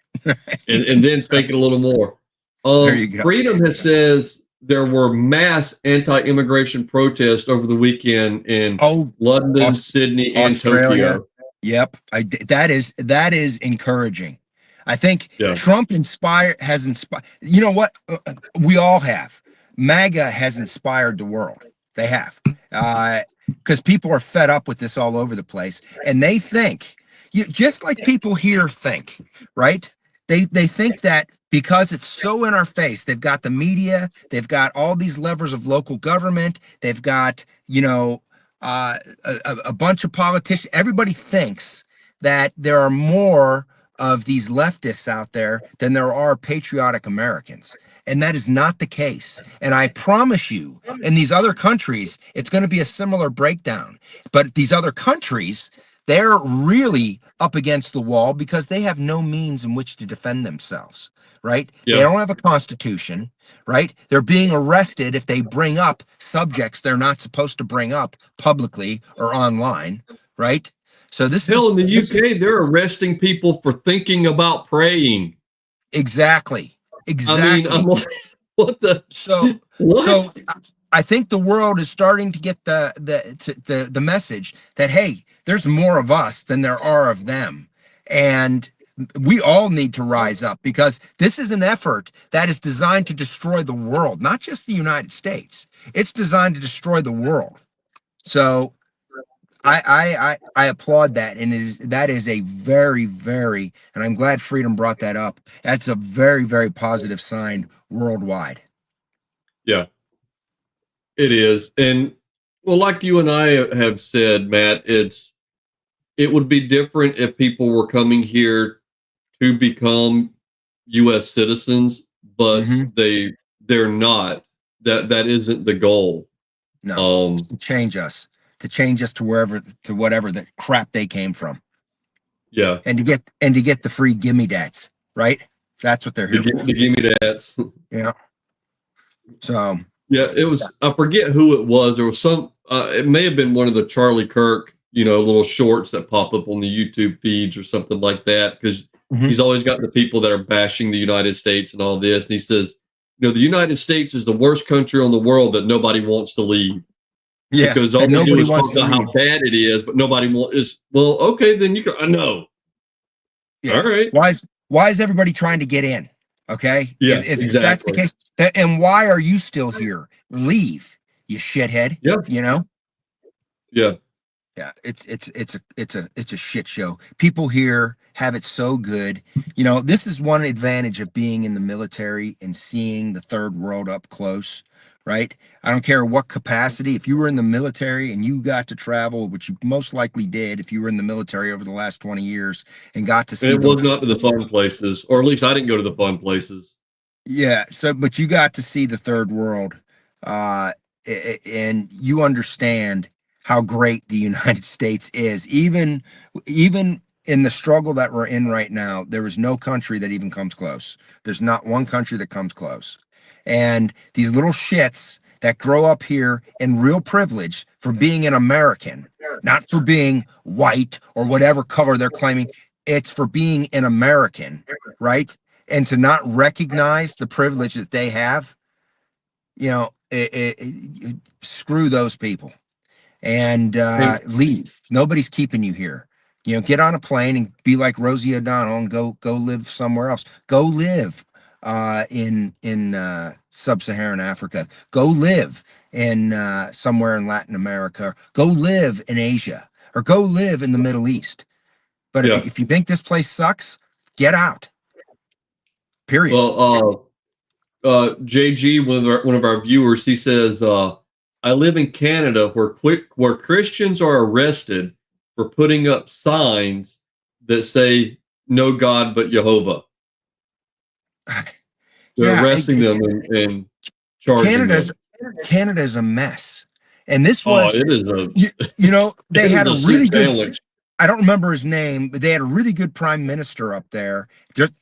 [SPEAKER 2] and then fake it a little more.
[SPEAKER 1] There you go.
[SPEAKER 2] Freedom says there were mass anti-immigration protests over the weekend in London, Sydney, and Tokyo.
[SPEAKER 1] Yep, that is encouraging. I think Trump has inspired. You know what? We all have. MAGA has inspired the world. They have, because people are fed up with this all over the place, and they think, just like people here think, right? They think that because it's so in our face, they've got the media, they've got all these levers of local government, they've got, a bunch of politicians. Everybody thinks that there are more of these leftists out there than there are patriotic Americans. And that is not the case. And I promise you, in these other countries, it's going to be a similar breakdown. But these other countries, they're really up against the wall because they have no means in which to defend themselves, right? Yeah. They don't have a constitution, right? They're being arrested if they bring up subjects they're not supposed to bring up publicly or online, right? So this
[SPEAKER 2] is in the UK, they're arresting people for thinking about praying.
[SPEAKER 1] Exactly. Exactly.
[SPEAKER 2] I mean, I'm like, what the?
[SPEAKER 1] So I think the world is starting to get the message that, hey, there's more of us than there are of them. And we all need to rise up, because this is an effort that is designed to destroy the world, not just the United States. It's designed to destroy the world. So I applaud that, and that is a very, very, and I'm glad Freedom brought that up. That's a very, very positive sign worldwide.
[SPEAKER 2] Yeah, it is. And well, like you and I have said, Matt, it would be different if people were coming here to become U.S. citizens, but they're not. That isn't the goal.
[SPEAKER 1] No, to change us to whatever the crap they came from.
[SPEAKER 2] Yeah,
[SPEAKER 1] and to get the free gimme dats, right? That's what they're here for.
[SPEAKER 2] The gimme dats.
[SPEAKER 1] Yeah. So
[SPEAKER 2] yeah, it was. I forget who it was. There was some. It may have been one of the Charlie Kirk little shorts that pop up on the YouTube feeds or something like that, because he's always got the people that are bashing the United States and all this. And he says, the United States is the worst country on the world that nobody wants to leave.
[SPEAKER 1] Yeah,
[SPEAKER 2] Because all they do is talk about how bad it is, but nobody wants. Well, okay, then you can. I know.
[SPEAKER 1] Yeah.
[SPEAKER 2] All right.
[SPEAKER 1] Why is everybody trying to get in? Okay.
[SPEAKER 2] Yeah,
[SPEAKER 1] If that's the case, and why are you still here? Leave, you shithead.
[SPEAKER 2] Yeah. Yeah.
[SPEAKER 1] Yeah, it's a shit show. People here have it so good. This is one advantage of being in the military and seeing the third world up close, right? I don't care what capacity. If you were in the military and you got to travel, which you most likely did if you were in the military over the last 20 years and got to see
[SPEAKER 2] it was not to the fun places, or at least I didn't go to the fun places.
[SPEAKER 1] Yeah, but you got to see the third world, and you understand how great the United States is. Even in the struggle that we're in right now, there is no country that even comes close. There's not one country that comes close. And these little shits that grow up here in real privilege for being an American, not for being white or whatever color they're claiming, it's for being an American, right? And to not recognize the privilege that they have, screw those people and leave. Nobody's keeping you here. Get on a plane and be like Rosie O'Donnell and go live somewhere else. Go live in sub-Saharan Africa. Go live in somewhere in Latin America. Go live in Asia, or go live in the Middle East. But if you think this place sucks, get out. Period.
[SPEAKER 2] Well, JG, one of our viewers, he says, I live in Canada where Christians are arrested for putting up signs that say no God but Jehovah. They're arresting them and charging them.
[SPEAKER 1] Canada's a mess. And this was,
[SPEAKER 2] it is
[SPEAKER 1] they had a really good
[SPEAKER 2] sandwich.
[SPEAKER 1] I don't remember his name, but they had a really good prime minister up there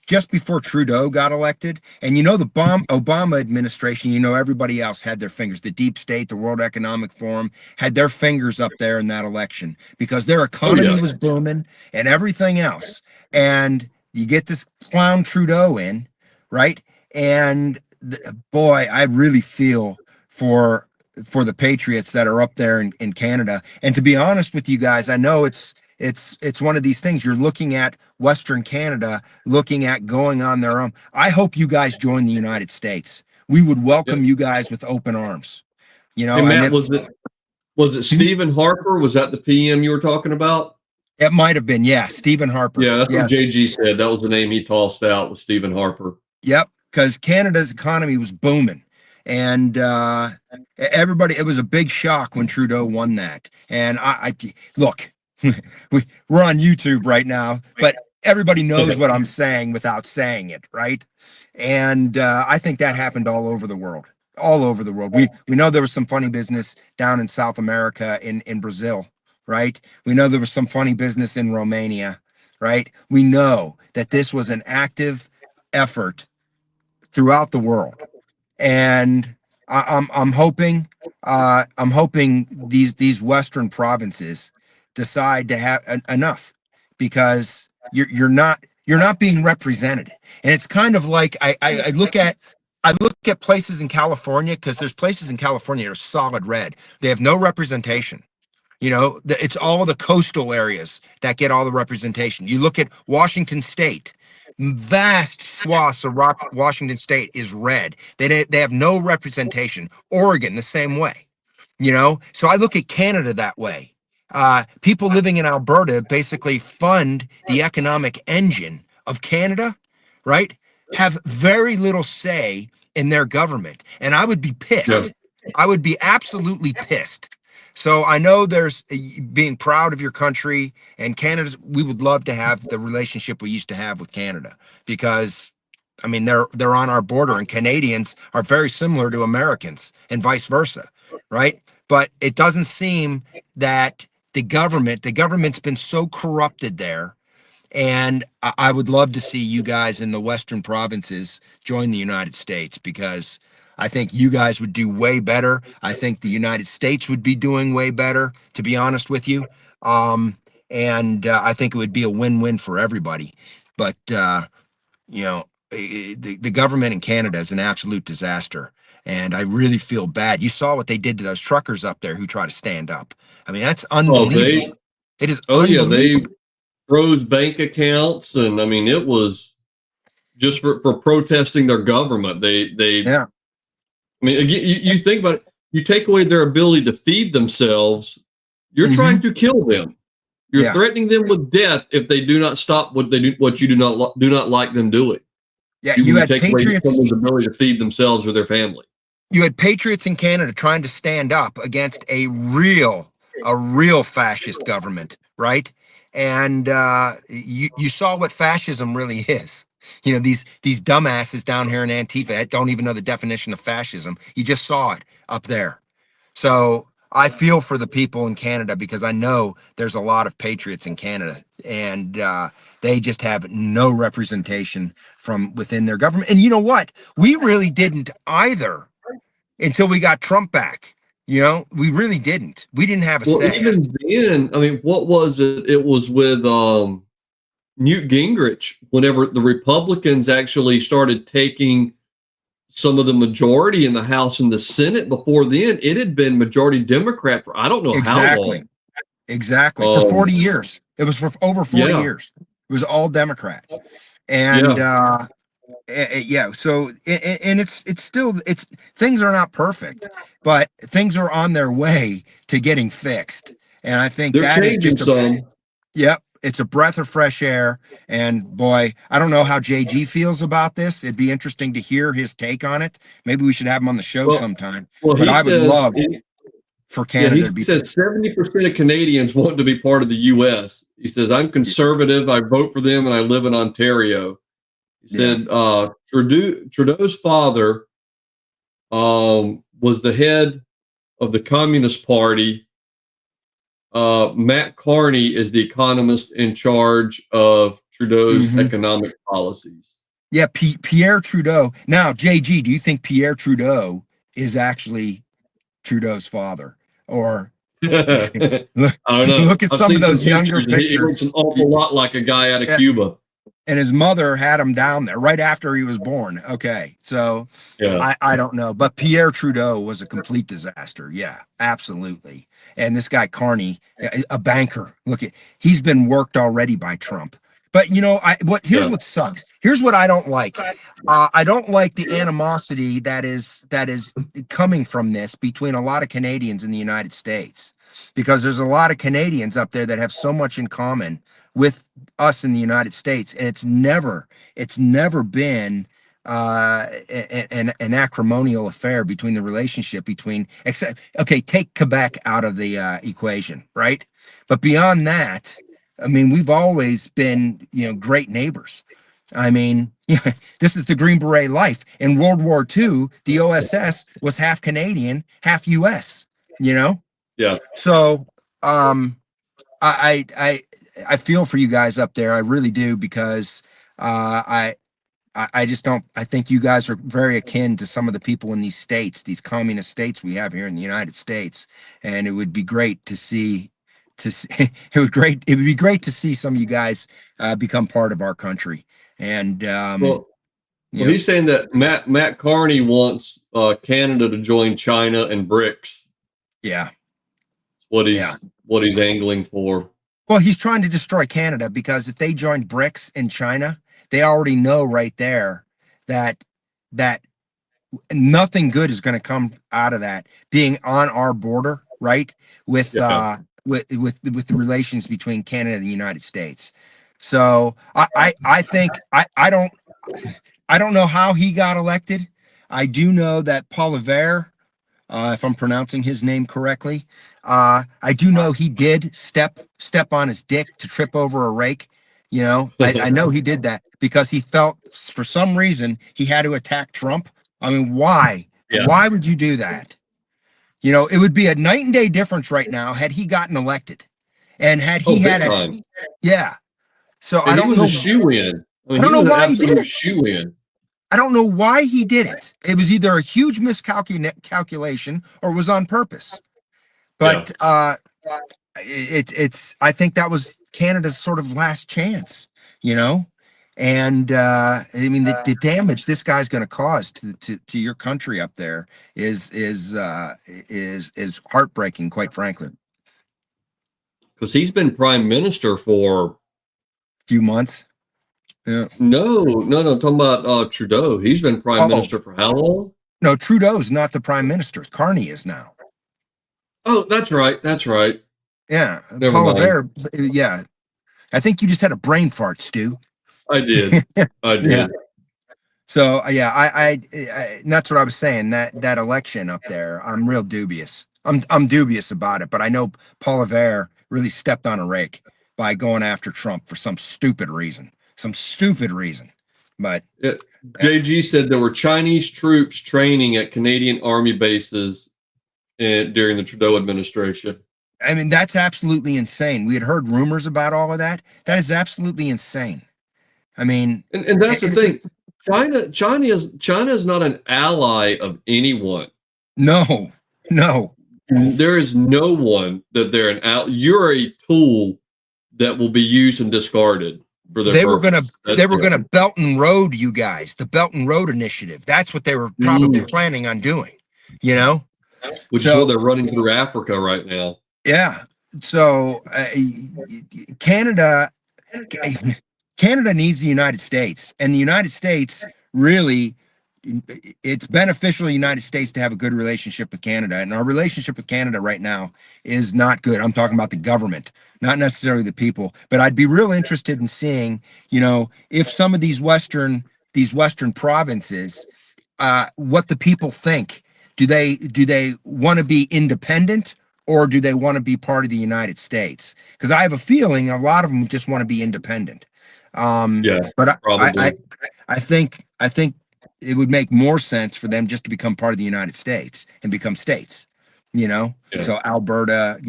[SPEAKER 1] just before Trudeau got elected. And the Obama administration, everybody else had their fingers. The deep state, the World Economic Forum had their fingers up there in that election because their economy was booming and everything else. And you get this clown Trudeau in, right? And boy, I really feel for the patriots that are up there in Canada. And to be honest with you guys, I know it's one of these things. You're looking at Western Canada, looking at going on their own. I hope you guys join the United States. We would welcome you guys with open arms.
[SPEAKER 2] And Matt, was it Stephen Harper? Was that the PM you were talking about?
[SPEAKER 1] It might have been, yeah, Stephen Harper.
[SPEAKER 2] Yeah, that's what JG said. That was the name he tossed out, was Stephen Harper.
[SPEAKER 1] Yep, because Canada's economy was booming. And everybody, it was a big shock when Trudeau won that. And I look, we're on YouTube right now, but everybody knows what I'm saying without saying it, right? And I think that happened all over the world. We know there was some funny business down in South America, in Brazil, right? We know there was some funny business in Romania, right? We know that this was an active effort throughout the world. And I'm hoping these Western provinces decide to have enough, because you're not being represented. And it's kind of like I look at places in California, because there's places in California that are solid red. They have no representation. It's all the coastal areas that get all the representation. You look at Washington State. Vast swaths of Washington State is red. They have no representation. Oregon, the same way. So I look at Canada that way. People living in Alberta basically fund the economic engine of Canada, right? Have very little say in their government. And I would be pissed. Yeah. I would be absolutely pissed. So I know there's being proud of your country, and Canada. We would love to have the relationship we used to have with Canada, because I mean, they're on our border, and Canadians are very similar to Americans and vice versa, right? But it doesn't seem that the government's been so corrupted there. And I would love to see you guys in the Western provinces join the United States, because I think you guys would do way better. I think the United States would be doing way better, to be honest with you. And I think it would be a win-win for everybody. But you know, the government in Canada is an absolute disaster. And I really feel bad. You saw what they did to those truckers up there who try to stand up. I mean, that's
[SPEAKER 2] Oh,
[SPEAKER 1] unbelievable. It is
[SPEAKER 2] yeah, they
[SPEAKER 1] unbelievable.
[SPEAKER 2] froze bank accounts, and I mean, it was just for protesting their government.
[SPEAKER 1] Yeah.
[SPEAKER 2] I mean, again, you think about it, you take away their ability to feed themselves, you're trying to kill them. You're
[SPEAKER 1] Yeah.
[SPEAKER 2] threatening them with death if they do not stop what they do, what you do not like them doing.
[SPEAKER 1] Yeah.
[SPEAKER 2] You
[SPEAKER 1] You had
[SPEAKER 2] take away
[SPEAKER 1] patriots.
[SPEAKER 2] someone's ability to feed themselves or their family.
[SPEAKER 1] You had patriots in Canada trying to stand up against a real fascist government, right? And you saw what fascism really is. You know, these dumbasses down here in Antifa that don't even know the definition of fascism. You just saw it up there. So I feel for the people in Canada because I know there's a lot of patriots in Canada, and they just have no representation from within their government. And you know what? We really didn't either until we got Trump back. You know, we really didn't. We didn't have a say.
[SPEAKER 2] Even then, I mean, what was it? It was with Newt Gingrich, whenever the Republicans actually started taking some of the majority in the House and the Senate. Before then, it had been majority Democrat for I don't know how long.
[SPEAKER 1] Exactly. For 40 years. It was for over 40 years. It was all Democrat. And yeah, so and it's still things are not perfect, but things are on their way to getting fixed. And I think
[SPEAKER 2] they're
[SPEAKER 1] that is
[SPEAKER 2] changing
[SPEAKER 1] just
[SPEAKER 2] some.
[SPEAKER 1] Yep, it's a breath of fresh air. And boy, I don't know how JG feels about this. It'd be interesting to hear his take on it. Maybe we should have him on the show sometime.
[SPEAKER 2] Well,
[SPEAKER 1] but I would love for Canada to
[SPEAKER 2] he
[SPEAKER 1] be.
[SPEAKER 2] says 70% of Canadians want to be part of the U.S. He says, I'm conservative. I vote for them and I live in Ontario. He said Trudeau's father was the head of the Communist Party. Matt Carney is the economist in charge of Trudeau's economic policies.
[SPEAKER 1] Yeah, Pierre Trudeau. Now, JG, do you think Pierre Trudeau is actually Trudeau's father? Or
[SPEAKER 2] look, I don't know.
[SPEAKER 1] Look at some of those younger pictures.
[SPEAKER 2] He looks an awful lot like a guy out of Cuba.
[SPEAKER 1] And his mother had him down there right after he was born. Okay, so I don't know. But Pierre Trudeau was a complete disaster. Yeah, absolutely. And this guy Carney, a banker, he's been worked already by Trump. But you know, here's what sucks. Here's what I don't like. I don't like the animosity that is coming from this between a lot of Canadians in the United States, because there's a lot of Canadians up there that have so much in common with us in the United States, and it's never been an acrimonial affair between the relationship between, except, okay, take Quebec out of the equation, right? But beyond that, I mean, we've always been, great neighbors. I mean, this is the Green Beret life. In World War II, the OSS was half Canadian, half US, Yeah. So, I feel for you guys up there. I really do, because I just don't. I think you guys are very akin to some of the people in these states, these communist states we have here in the United States, and it would be great to see. It would be great to see some of you guys become part of our country. And
[SPEAKER 2] he's saying that Matt Carney wants Canada to join China and BRICS.
[SPEAKER 1] Yeah,
[SPEAKER 2] what he's angling for.
[SPEAKER 1] Well, he's trying to destroy Canada, because if they join BRICS in China, they already know right there that nothing good is going to come out of that being on our border, right? With the relations between Canada and the United States. So I think I don't know how he got elected. I do know that Paul Revere, if I'm pronouncing his name correctly, I do know he did step on his dick to trip over a rake. I know he did that because he felt for some reason he had to attack Trump. I mean, why? Yeah. Why would you do that? It would be a night and day difference right now had he gotten elected, and had he had
[SPEAKER 2] time.
[SPEAKER 1] Yeah. So
[SPEAKER 2] and
[SPEAKER 1] I don't know.
[SPEAKER 2] A shoe in.
[SPEAKER 1] I don't know why he did it.
[SPEAKER 2] Shoe in.
[SPEAKER 1] I don't know why he did it. It was either a huge miscalculation or it was on purpose.
[SPEAKER 2] Yeah.
[SPEAKER 1] But it's I think that was Canada's sort of last chance, you know. And I mean the damage this guy's going to cause to your country up there is heartbreaking, quite frankly.
[SPEAKER 2] Because he's been prime minister for
[SPEAKER 1] Few months. Yeah.
[SPEAKER 2] no. I'm talking about Trudeau. He's been prime
[SPEAKER 1] Oh
[SPEAKER 2] minister for how long?
[SPEAKER 1] no, Trudeau's not the prime minister. Carney is now.
[SPEAKER 2] Oh, that's right. That's right.
[SPEAKER 1] Yeah,
[SPEAKER 2] Never mind.
[SPEAKER 1] Poliver. Yeah, I think you just had a brain fart, Stu.
[SPEAKER 2] I did. I
[SPEAKER 1] Yeah.
[SPEAKER 2] did.
[SPEAKER 1] So yeah, and that's what I was saying. That election up there, I'm real dubious. I'm dubious about it, but I know Paul Revere really stepped on a rake by going after Trump for some stupid reason. Some stupid reason. But
[SPEAKER 2] JG said there were Chinese troops training at Canadian Army bases during the Trudeau administration.
[SPEAKER 1] I mean, that's absolutely insane. We had heard rumors about all of that. That is absolutely insane. I mean,
[SPEAKER 2] And that's the thing. China is not an ally of anyone.
[SPEAKER 1] no, no.
[SPEAKER 2] There is no one that they're an ally. You're a tool that will be used and discarded for their purpose.
[SPEAKER 1] They were gonna Belt and Road you guys, the Belt and Road Initiative. That's what they were probably planning on doing, you know?
[SPEAKER 2] Which is what they're running through Africa right now.
[SPEAKER 1] Yeah. So Canada needs the United States, and the United States really, it's beneficial to the United States to have a good relationship with Canada, and our relationship with Canada right now is not good. I'm talking about the government, not necessarily the people. But I'd be real interested in seeing, if some of these Western provinces, what the people think. Do they want to be independent, or do they want to be part of the United States? Because I have a feeling a lot of them just want to be independent. But I think it would make more sense for them just to become part of the United States and become states. So Alberta,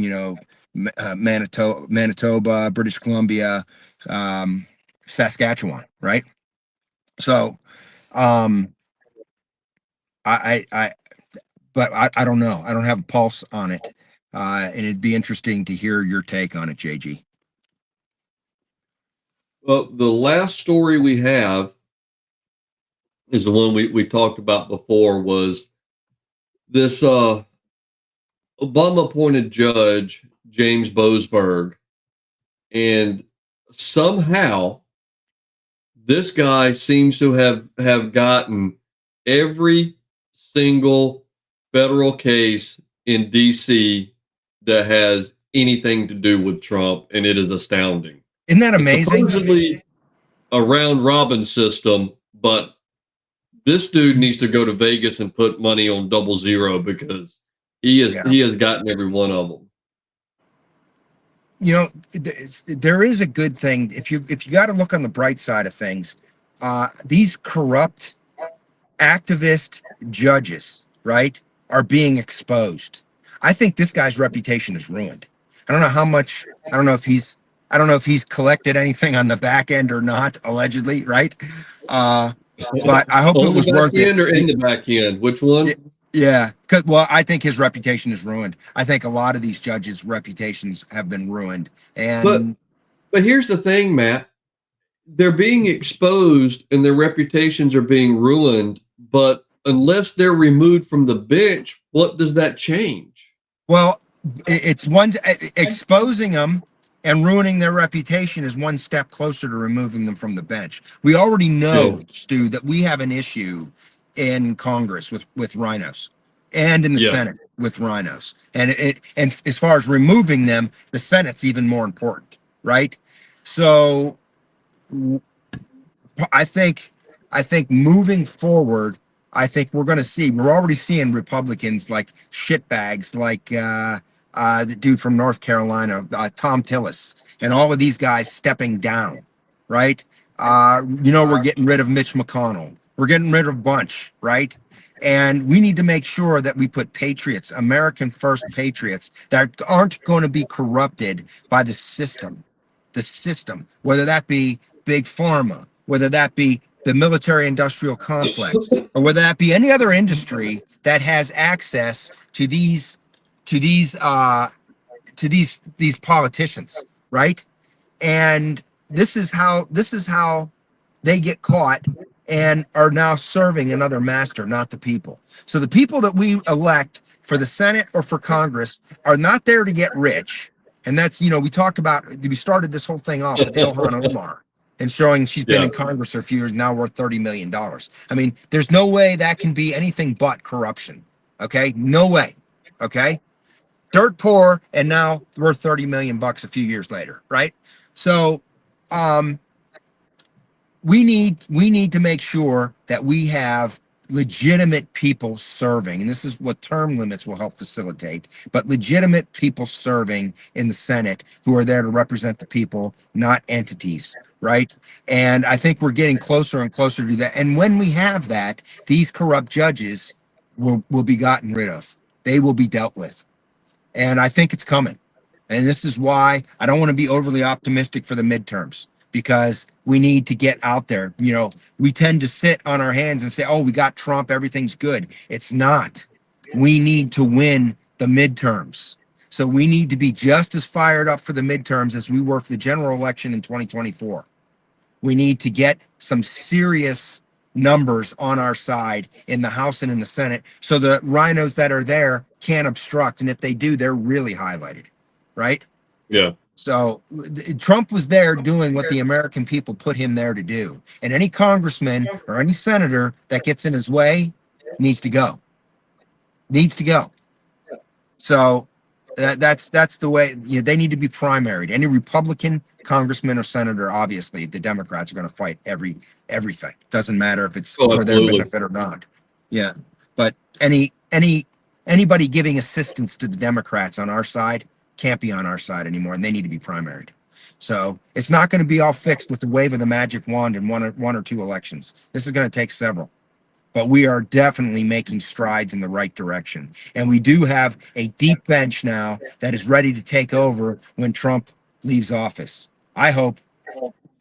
[SPEAKER 1] Manitoba, British Columbia, Saskatchewan, right? So I don't know. I don't have a pulse on it, and it'd be interesting to hear your take on it, JG.
[SPEAKER 2] Well, the last story we have is the one we talked about before, was this Obama-appointed judge, James Boasberg, and somehow this guy seems to have gotten every single federal case in DC that has anything to do with Trump, and it is astounding.
[SPEAKER 1] Isn't that amazing?
[SPEAKER 2] It's supposedly a round robin system, but this dude needs to go to Vegas and put money on 00 because he has gotten every one of them.
[SPEAKER 1] There is a good thing if you got to look on the bright side of things. These corrupt activist judges, right, are being exposed. I think this guy's reputation is ruined. I don't know how much. I don't know if he's collected anything on the back end or not, allegedly, right? But I hope it was worth it.
[SPEAKER 2] Or in the back end, which one?
[SPEAKER 1] Yeah, I think his reputation is ruined. I think a lot of these judges' reputations have been ruined. And
[SPEAKER 2] but here's the thing, Matt. They're being exposed and their reputations are being ruined, but unless they're removed from the bench, what does that change?
[SPEAKER 1] Well, it's exposing them and ruining their reputation is one step closer to removing them from the bench. We already know, Stu, that we have an issue in Congress with rhinos, and in the Senate with rhinos. And as far as removing them, the Senate's even more important, right? So I think moving forward, I think we're already seeing Republicans like shitbags, like the dude from North Carolina, Tom Tillis, and all of these guys stepping down, right? We're getting rid of Mitch McConnell. We're getting rid of a bunch, right? And we need to make sure that we put patriots, American first patriots, that aren't going to be corrupted by the system, whether that be big pharma, whether that be the military industrial complex, or whether that be any other industry that has access to these politicians, right? And this is how they get caught and are now serving another master, not the people. So the people that we elect for the Senate or for Congress are not there to get rich. And that's, we talked about, we started this whole thing off with Ilhan Omar and showing she's been in Congress for a few years, now worth $30 million. I mean, there's no way that can be anything but corruption. Okay. No way. Okay. Dirt poor, and now worth 30 million bucks a few years later, right? So we need to make sure that we have legitimate people serving, and this is what term limits will help facilitate, but legitimate people serving in the Senate who are there to represent the people, not entities, right? And I think we're getting closer and closer to that. And when we have that, these corrupt judges will be gotten rid of. They will be dealt with. And I think it's coming. And this is why I don't want to be overly optimistic for the midterms, because we need to get out there. We tend to sit on our hands and say, oh, we got Trump, everything's good. It's not. We need to win the midterms. So we need to be just as fired up for the midterms as we were for the general election in 2024. We need to get some serious numbers on our side in the House and in the Senate, so the rhinos that are there can't obstruct. And if they do, they're really highlighted, right?
[SPEAKER 2] Yeah.
[SPEAKER 1] So Trump was there doing what the American people put him there to do. And any congressman or any senator that gets in his way needs to go. Needs to go. So that's the way. They need to be primaried. Any Republican congressman or senator, obviously, the Democrats are going to fight everything. Doesn't matter if it's for their benefit or not. Yeah, but anybody giving assistance to the Democrats on our side can't be on our side anymore, and they need to be primaried. So it's not going to be all fixed with the wave of the magic wand in one or two elections. This is going to take several. But we are definitely making strides in the right direction. And we do have a deep bench now that is ready to take over when Trump leaves office. I hope.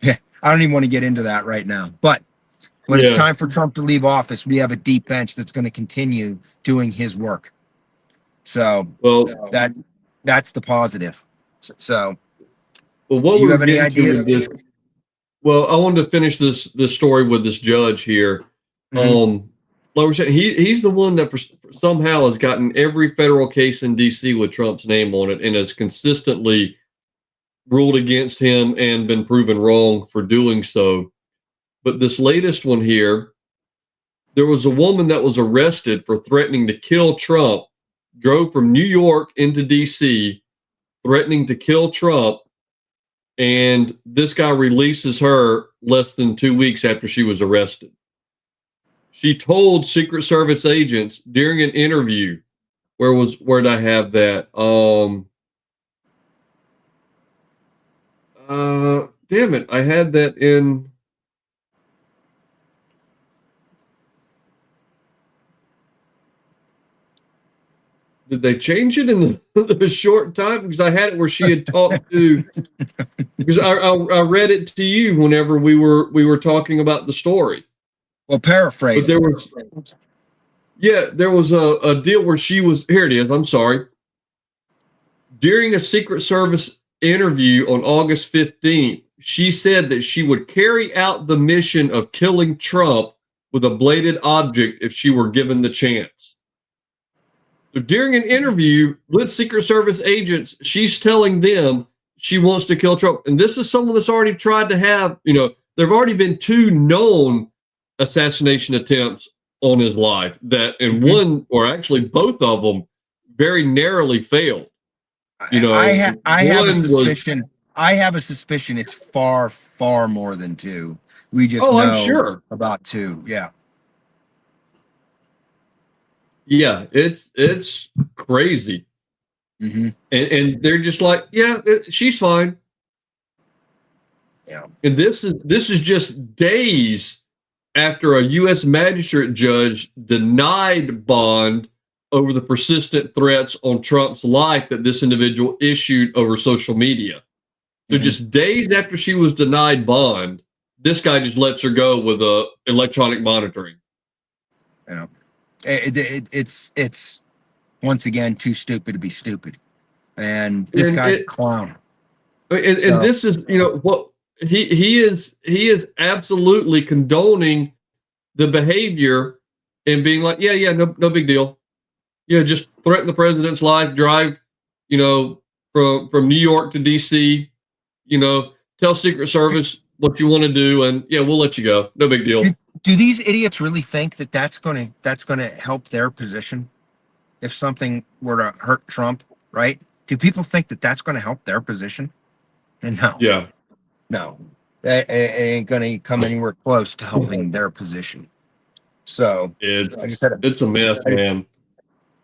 [SPEAKER 1] I don't even want to get into that right now. But when it's time for Trump to leave office, we have a deep bench that's going to continue doing his work. So that's the positive. So
[SPEAKER 2] what
[SPEAKER 1] do you have any ideas?
[SPEAKER 2] Well, I wanted to finish this story with this judge here. Like we're saying, he's the one that somehow has gotten every federal case in DC with Trump's name on it and has consistently ruled against him and been proven wrong for doing so. But this latest one here, there was a woman that was arrested for threatening to kill Trump, drove from New York into DC, threatening to kill Trump, and this guy releases her less than 2 weeks after she was arrested. She told Secret Service agents during an interview, where'd I have that? Damn it, I had that in. Did they change it in the short time? Because I had it where she had talked to. Because I read it to you whenever we were talking about the story.
[SPEAKER 1] Well, paraphrase.
[SPEAKER 2] But there was a deal where she was. Here it is. I'm sorry. During a Secret Service interview on August 15th, she said that she would carry out the mission of killing Trump with a bladed object if she were given the chance. So during an interview with Secret Service agents, she's telling them she wants to kill Trump. And this is someone that's already tried to have, there have already been 2 known assassination attempts on his life and one, or actually both of them, very narrowly failed.
[SPEAKER 1] I have a suspicion. I have a suspicion it's far, far more than 2. We just know
[SPEAKER 2] I'm sure
[SPEAKER 1] about 2. Yeah.
[SPEAKER 2] Yeah, it's crazy. And they're just like, she's fine.
[SPEAKER 1] Yeah.
[SPEAKER 2] And this is just days after a U.S. magistrate judge denied bond over the persistent threats on Trump's life that this individual issued over social media. So just days after she was denied bond, This guy just lets her go with electronic monitoring.
[SPEAKER 1] You know, it's once again too stupid to be stupid, and this guy's a clown.
[SPEAKER 2] And this is, what he is absolutely condoning the behavior and being like, yeah, no big deal. Yeah, just threaten the president's life, drive, from New York to DC, tell Secret Service what you want to do, and yeah, we'll let you go. No big deal.
[SPEAKER 1] Do these idiots really think that that's going to help their position if something were to hurt Trump, right? Do people think that that's going to help their position? And no.
[SPEAKER 2] Yeah.
[SPEAKER 1] No. It ain't going to come anywhere close to helping their position. So
[SPEAKER 2] it's a mess, man.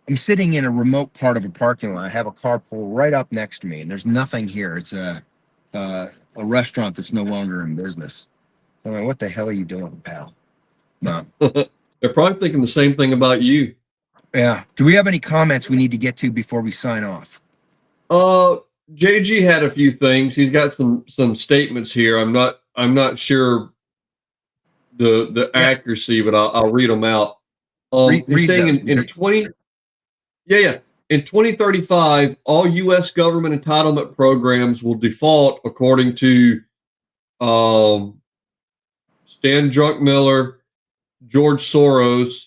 [SPEAKER 1] I'm sitting in a remote part of a parking lot. I have a car pull right up next to me, and there's nothing here. It's a restaurant that's no longer in business. I mean, what the hell are you doing, pal? No.
[SPEAKER 2] They're probably thinking the same thing about you.
[SPEAKER 1] Yeah. Do we have any comments we need to get to before we sign off?
[SPEAKER 2] JG had a few things. He's got some statements here. I'm not sure the accuracy, but I'll read them out. He's saying in 2035, all U.S. government entitlement programs will default, according to Stan Druckenmiller, George Soros,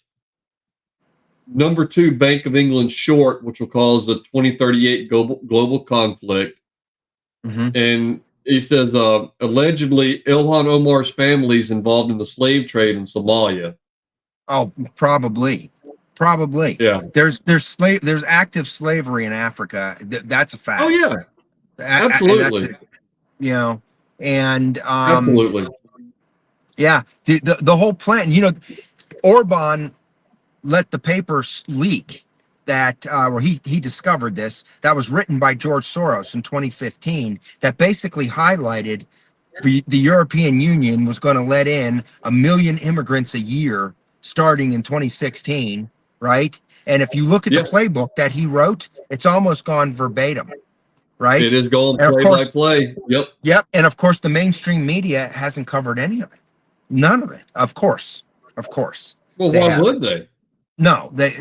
[SPEAKER 2] number 2 Bank of England short, which will cause the 2038 global conflict.
[SPEAKER 1] Mm-hmm.
[SPEAKER 2] And he says, allegedly, Ilhan Omar's family is involved in the slave trade in Somalia.
[SPEAKER 1] Oh, probably.
[SPEAKER 2] Yeah.
[SPEAKER 1] There's active slavery in Africa. That's a fact.
[SPEAKER 2] Oh yeah. Absolutely.
[SPEAKER 1] Absolutely. Yeah. The whole plan. Orban let the papers leak that, or he discovered this, that was written by George Soros in 2015, that basically highlighted the European Union was going to let in 1 million immigrants a year starting in 2016, right? And if you look at the playbook that he wrote, it's almost gone verbatim, right?
[SPEAKER 2] It is going play by play.
[SPEAKER 1] Yep. And of course, the mainstream media hasn't covered any of it. None of it. Of course.
[SPEAKER 2] Well, why would they?
[SPEAKER 1] No, but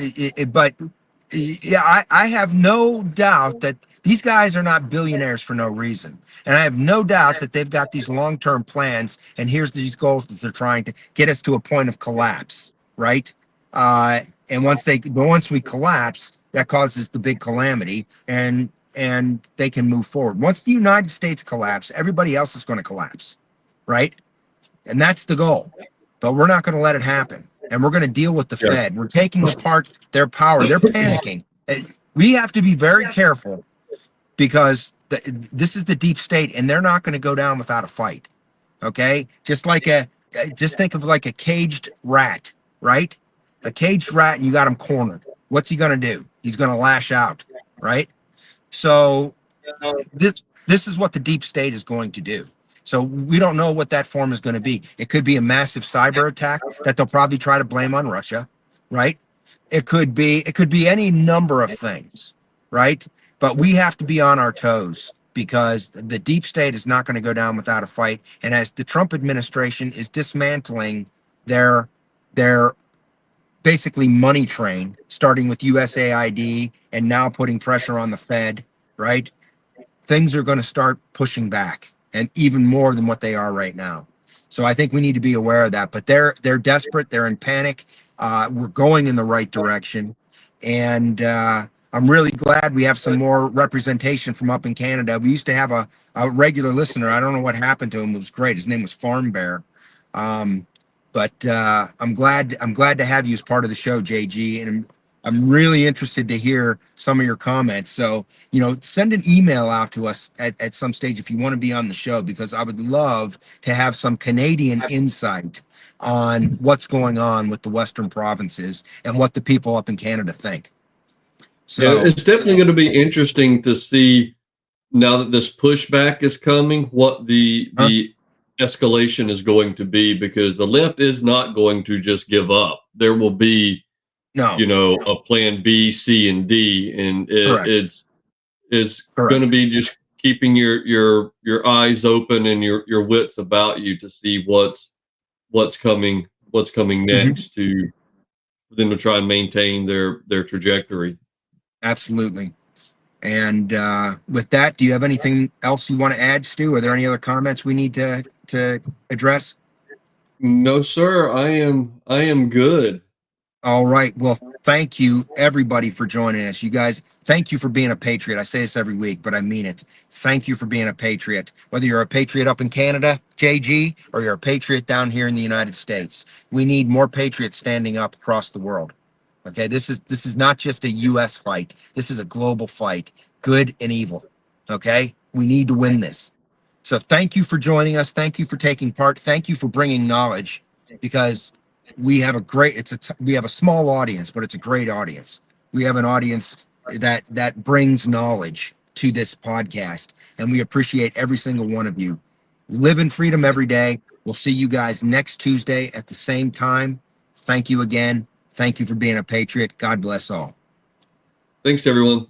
[SPEAKER 1] I have no doubt that these guys are not billionaires for no reason. And I have no doubt that they've got these long-term plans, and here's these goals that they're trying to get us to a point of collapse, right? And once we collapse, that causes the big calamity, and they can move forward. Once the United States collapse, everybody else is going to collapse, right? And that's the goal. But we're not going to let it happen. And we're going to deal with the Fed. We're taking apart their power. They're panicking. We have to be very careful, because this is the deep state, and they're not going to go down without a fight. Okay? Just think of like a caged rat, right? A caged rat, and you got him cornered. What's he going to do? He's going to lash out, right? So this is what the deep state is going to do. So we don't know what that form is going to be. It could be a massive cyber attack that they'll probably try to blame on Russia, right? It could be any number of things, right? But we have to be on our toes, because the deep state is not going to go down without a fight. And as the Trump administration is dismantling their basically money train, starting with USAID and now putting pressure on the Fed, right? Things are going to start pushing back, and even more than what they are right now. So I think we need to be aware of that. But they're desperate. They're in panic. We're going in the right direction. And I'm really glad we have some more representation from up in Canada. We used to have a regular listener. I don't know what happened to him. It was great. His name was Farm Bear. But I'm glad to have you as part of the show, JG. And I'm really interested to hear some of your comments. So, send an email out to us at some stage if you want to be on the show, because I would love to have some Canadian insight on what's going on with the Western provinces and what the people up in Canada think. So
[SPEAKER 2] it's definitely going to be interesting to see, now that this pushback is coming, what the escalation is going to be, because the left is not going to just give up. There will be a plan B, C, and D, and it's going to be just keeping your eyes open and your wits about you to see what's coming next to for them to try and maintain their trajectory.
[SPEAKER 1] Absolutely. And with that, do you have anything else you want to add, Stu? Are there any other comments we need to address?
[SPEAKER 2] No, sir. I am good.
[SPEAKER 1] All right. Well, thank you everybody for joining us. You guys, thank you for being a patriot. I say this every week, but I mean it. Thank you for being a patriot. Whether you're a patriot up in Canada, JG, or you're a patriot down here in the United States, we need more patriots standing up across the world. Okay, this is not just a US fight. This is a global fight, good and evil. Okay? We need to win this. So thank you for joining us. Thank you for taking part. Thank you for bringing knowledge, because we have a great we have a small audience, but it's a great audience. We have an audience that brings knowledge to this podcast, and we appreciate every single one of you. Live in freedom every day. We'll see you guys next Tuesday at the same time. Thank you again. Thank you for being a patriot. God bless all.
[SPEAKER 2] Thanks, everyone.